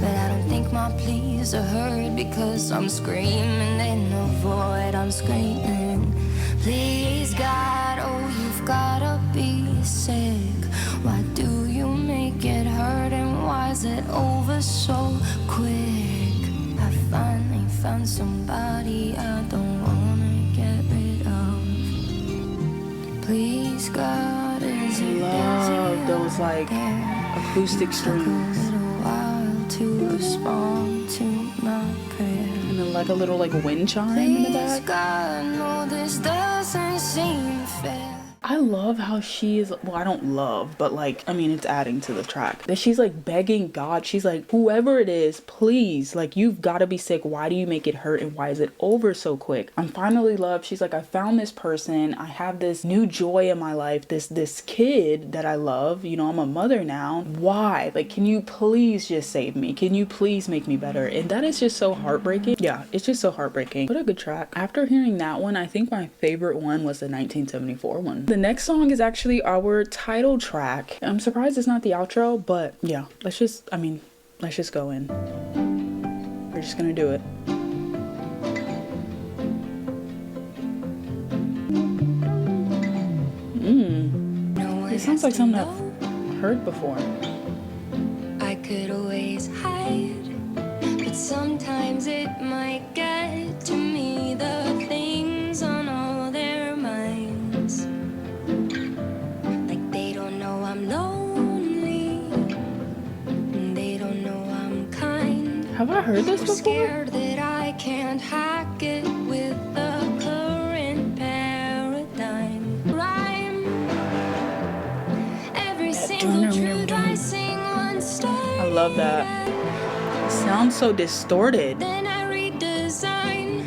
[SPEAKER 2] But I don't think my pleas are heard because I'm screaming in the void. I'm screaming, please God, oh you've gotta be sick. Why do you make it hurt and why is it over so quick? I finally found somebody I don't wanna get rid of. Please God, is it
[SPEAKER 1] Love those like acoustic strings.
[SPEAKER 2] To respond to my prayer.
[SPEAKER 1] And then like a little like wind chime in the back.
[SPEAKER 2] God, no, this doesn't seem fair.
[SPEAKER 1] I love how she is, well, I don't love, but like, I mean, it's adding to the track. That she's like begging God. She's like, whoever it is, please, like, you've got to be sick. Why do you make it hurt? And why is it over so quick? I'm finally loved. She's like, I found this person. I have this new joy in my life. This kid that I love. You know, I'm a mother now. Why? Like, can you please just save me? Can you please make me better? And that is just so heartbreaking. Yeah, it's just so heartbreaking. What a good track. After hearing that one, I think my favorite one was the 1974 one. The next song is actually our title track. I'm surprised it's not the outro, but yeah, let's just go in. We're just gonna do it. It sounds like something I've heard before.
[SPEAKER 2] I could always hide, but sometimes it might get to me, the things on all their minds. Like they don't know I'm lonely, and they don't know I'm kind.
[SPEAKER 1] Have I heard this
[SPEAKER 2] I'm
[SPEAKER 1] before?
[SPEAKER 2] scared that I can't hack it with the current paradigm. Rhyme every single truth I sing one step.
[SPEAKER 1] I love that. It sounds so distorted.
[SPEAKER 2] Then I redesign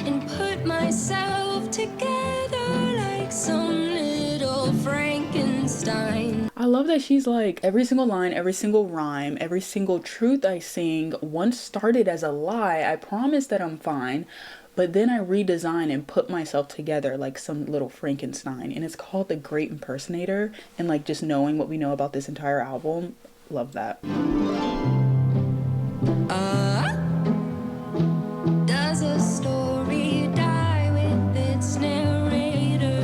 [SPEAKER 2] and put myself together like some little Frankenstein.
[SPEAKER 1] I love that she's like, every single line, every single rhyme, every single truth I sing once started as a lie. I promise that I'm fine, but then I redesign and put myself together like some little Frankenstein. And it's called The Great Impersonator. And like just knowing what we know about this entire album, love that.
[SPEAKER 2] Does a story die with its narrator?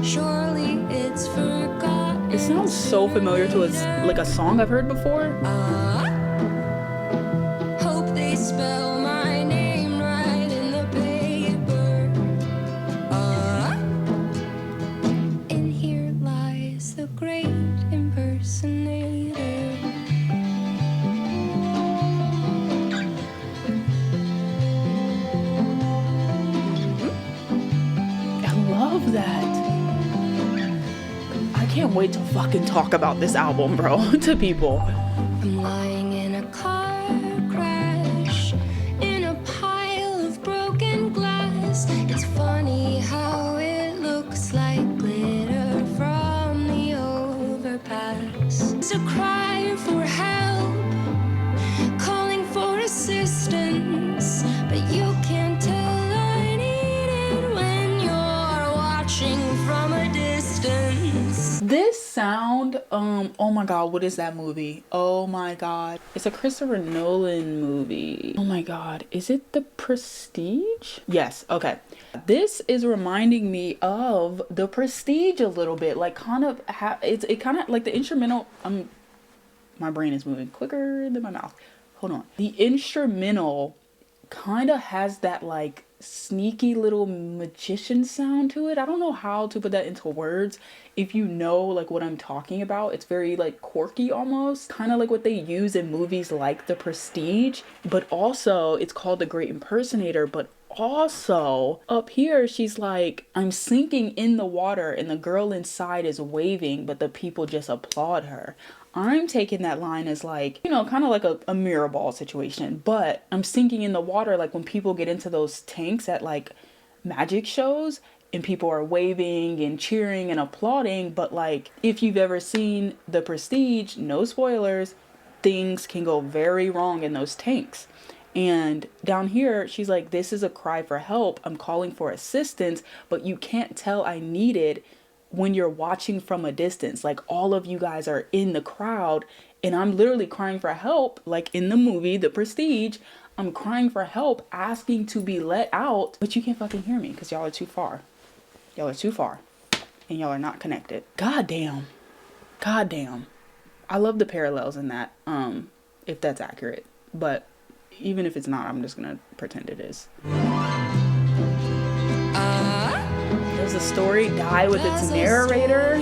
[SPEAKER 2] Surely it's forgotten.
[SPEAKER 1] It sounds so familiar to like a song I've heard before.
[SPEAKER 2] Hope they
[SPEAKER 1] can't wait to fucking talk about this album, bro, to people.
[SPEAKER 2] I'm lying in a car crash in a pile of broken glass. It's funny how it looks like glitter from the overpass. It's a cry for help, calling for assistance, but you can't tell I need it when you're watching from a distance.
[SPEAKER 1] This sound, oh my god, what is that movie? Oh my god, it's a Christopher Nolan movie. Oh my god, is it The Prestige? Yes, okay. This is reminding me of The Prestige a little bit, like kind of, it kind of like the instrumental, my brain is moving quicker than my mouth. Hold on. The instrumental kind of has that like sneaky little magician sound to it. I don't know how to put that into words. If you know like what I'm talking about, it's very like quirky almost, kind of like what they use in movies like The Prestige, but also it's called The Great Impersonator. But also up here she's like, I'm sinking in the water and the girl inside is waving, but the people just applaud her. I'm taking that line as like, you know, kind of like a mirror ball situation, but I'm sinking in the water like when people get into those tanks at like magic shows and people are waving and cheering and applauding. But like, if you've ever seen The Prestige, no spoilers, things can go very wrong in those tanks. And down here, she's like, this is a cry for help. I'm calling for assistance, but you can't tell I need it when you're watching from a distance. Like all of you guys are in the crowd and I'm literally crying for help. Like in the movie, The Prestige, I'm crying for help, asking to be let out, but you can't fucking hear me because y'all are too far. Y'all are too far and y'all are not connected. God damn. God damn. I love the parallels in that, if that's accurate, but even if it's not, I'm just gonna pretend it is. Does the story die with its narrator?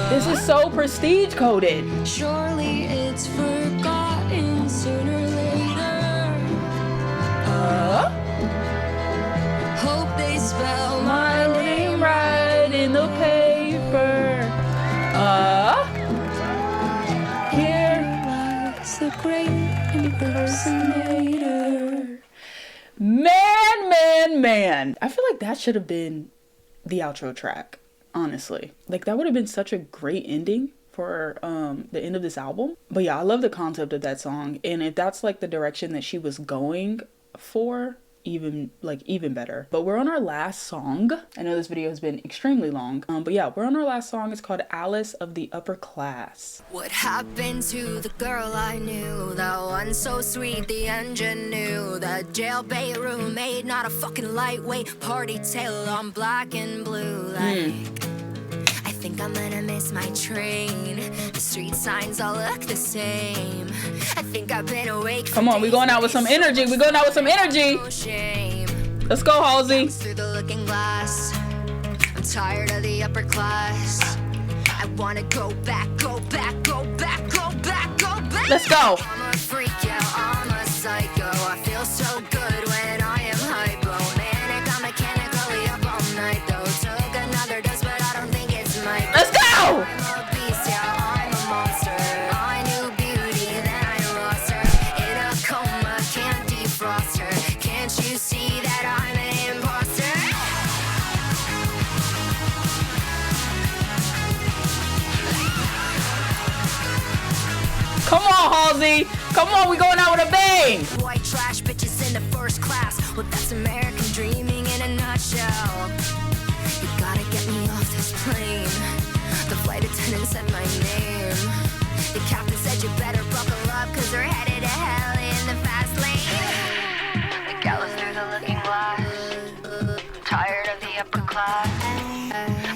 [SPEAKER 1] This is so Prestige coded.
[SPEAKER 2] Surely it's forgotten sooner or later. Hope they spell
[SPEAKER 1] My name right in the paper. Here
[SPEAKER 2] lies the great impersonator.
[SPEAKER 1] Man. I feel like that should have been the outro track, honestly. Like that would have been such a great ending for the end of this album. But yeah, I love the concept of that song. And if that's like the direction that she was going for, even better. But we're on our last song. I know this video has been extremely long, but yeah, we're on our last song. It's called Alice of the Upper Class.
[SPEAKER 2] What happened to the girl I knew? That one so sweet, the engine knew. The jailbait roommate, not a fucking lightweight. Party tail on black and blue. Like, I think I'm gonna miss my train. The street signs all look the same. I think I've been awake.
[SPEAKER 1] Come on, we're going out with some energy. We're going out with some energy. Let's go, Halsey.
[SPEAKER 2] Through the looking glass. I'm tired of the upper class. I wanna go back, go back, go back, go back, go back.
[SPEAKER 1] Let's go.
[SPEAKER 2] I'm a freak, yeah, I'm a psycho. I feel so good when I am hypo. Manic, I'm mechanically up all night though. Took another dose, but I don't think it's my.
[SPEAKER 1] Let's go.
[SPEAKER 2] I'm a beast, yeah, I'm a monster. I knew beauty, then I lost her. In a coma, can't defrost her. Can't you see that I'm an imposter?
[SPEAKER 1] Come on, Halsey. Come on, we going out with a bang.
[SPEAKER 2] White trash bitches in the first class. Well, that's American dreaming in a nutshell. You gotta get me off this plane. The flight attendant said my name. The captain said you better buckle up, cause we're headed to hell in the fast lane. The gallows through the looking glass. Tired of the upper class.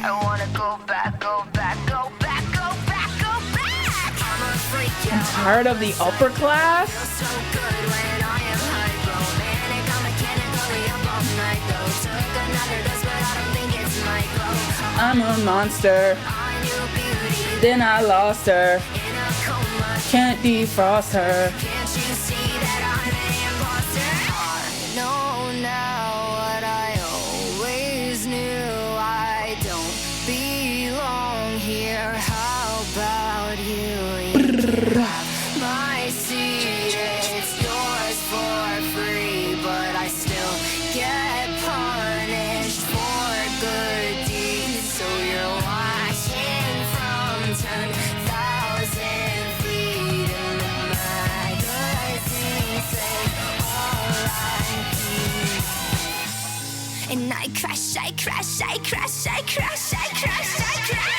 [SPEAKER 2] I wanna go back, go back, go back, go back, go back. I'm a freak, yeah.
[SPEAKER 1] Tired of the upper class?
[SPEAKER 2] So good when I am hypomanic. I'm mechanically up all night though. Took another dose, but I don't think it's my glow.
[SPEAKER 1] I'm a monster.
[SPEAKER 2] I knew beauty,
[SPEAKER 1] Then I lost her.
[SPEAKER 2] in a coma.
[SPEAKER 1] Can't defrost her.
[SPEAKER 2] Can't you see that I'm an imposter? I know now what I always knew. succeed, it's yours for free, but I still get punished for good deeds. So you're watching from 10,000 feet, and the magazine say R.I.P. And I crash, I crash, I crash, I crash, I crash, I crash.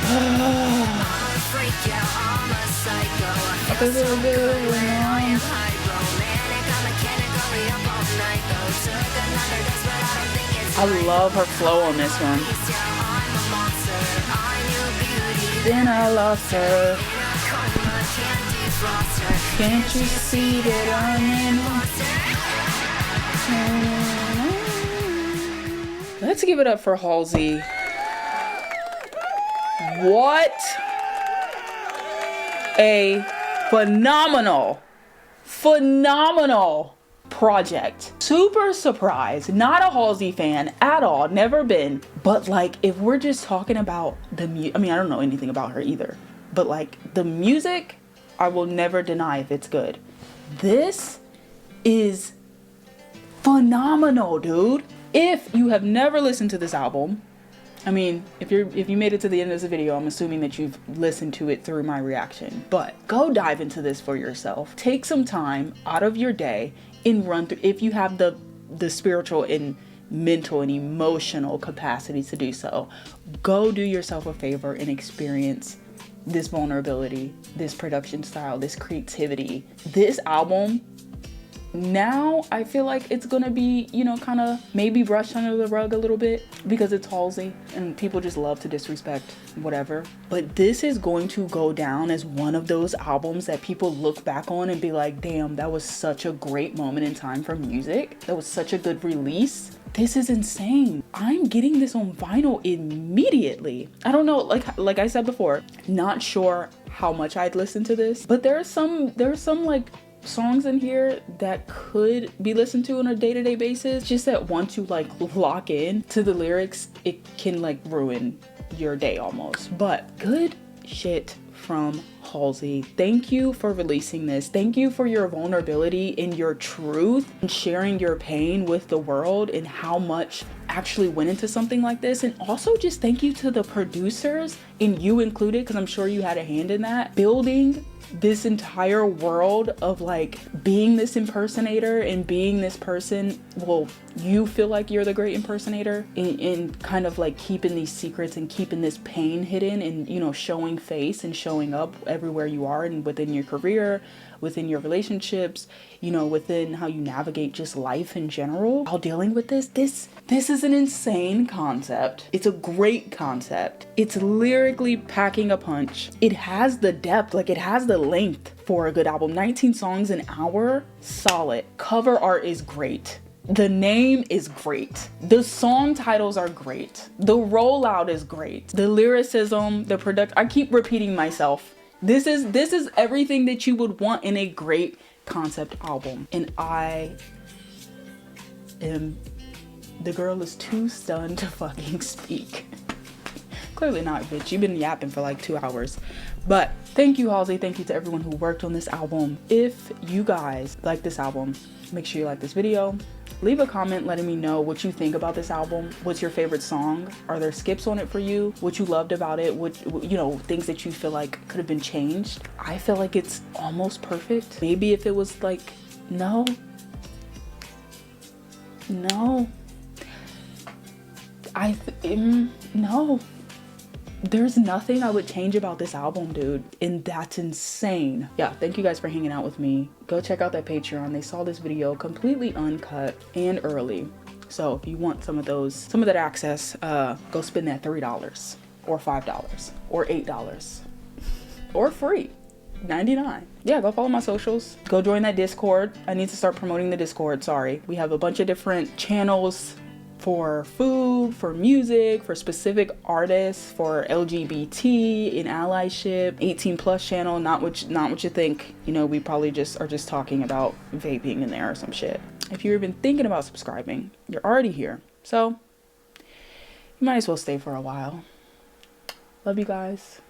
[SPEAKER 2] I'm a freak, yeah, I'm a psycho. I feel so good when I am hypomanic. I'm mechanically up all night, though. Took another dose, but I don't think it's
[SPEAKER 1] I love her flow on this one.
[SPEAKER 2] yeah, I'm a monster. I knew beauty,
[SPEAKER 1] Then I lost her.
[SPEAKER 2] in a coma, can't defrost her.
[SPEAKER 1] Can't you see that I'm in? Let's give it up for Halsey. What a phenomenal project. Super surprised. Not a Halsey fan at all. Never been. But like, if we're just talking about the I mean, I don't know anything about her either. But like, the music, I will never deny if it's good. This is phenomenal, dude. If you have never listened to this album, I mean, if you made it to the end of this video, I'm assuming that you've listened to it through my reaction. But go dive into this for yourself. Take some time out of your day and run through, if you have the spiritual and mental and emotional capacity to do so. Go do yourself a favor and experience this vulnerability, this production style, this creativity. This album, now I feel like it's gonna be, you know, kind of maybe brushed under the rug a little bit because it's Halsey and people just love to disrespect whatever. But this is going to go down as one of those albums that people look back on and be like, damn, that was such a great moment in time for music. That was such a good release. This is insane. I'm getting this on vinyl immediately. I don't know, like I said before, not sure how much I'd listen to this, but there's some like songs in here that could be listened to on a day-to-day basis. Just that once you like lock in to the lyrics, it can like ruin your day almost. But good shit from Halsey. Thank you for releasing this. Thank you for your vulnerability and your truth and sharing your pain with the world and how much actually went into something like this. And also just thank you to the producers, and you included, because I'm sure you had a hand in that, building this entire world of like being this impersonator and being this person. Well, you feel like you're the great impersonator, and kind of like keeping these secrets and keeping this pain hidden, and, you know, showing face and showing up everywhere you are and within your career, within your relationships, you know, within how you navigate just life in general while dealing with this. This is an insane concept. It's a great concept. It's lyrically packing a punch. It has the depth, like it has the length for a good album. 19 songs an hour, solid. Cover art is great. The name is great. The song titles are great. The rollout is great. The lyricism, the production, I keep repeating myself. This is everything that you would want in a great concept album. And the girl is too stunned to fucking speak. Clearly not, bitch. You've been yapping for like 2 hours. But thank you, Halsey. Thank you to everyone who worked on this album. If you guys like this album, make sure you like this video. Leave a comment letting me know what you think about this album. What's your favorite song? Are there skips on it for you? What you loved about it? What, you know, things that you feel like could have been changed? I feel like it's almost perfect. Maybe if it was like, no. No. There's nothing I would change about this album, dude. And that's insane. Yeah, thank you guys for hanging out with me. Go check out that Patreon. They saw this video completely uncut and early. So if you want some of that access, go spend that $3 or $5 or $8 or free. $99. Yeah, go follow my socials. Go join that Discord. I need to start promoting the Discord. Sorry. We have a bunch of different channels for food, for music, for specific artists, for LGBT and allyship, 18 plus channel, not what you think. You know, we probably just are just talking about vaping in there or some shit. If you're even thinking about subscribing, you're already here. So you might as well stay for a while. Love you guys.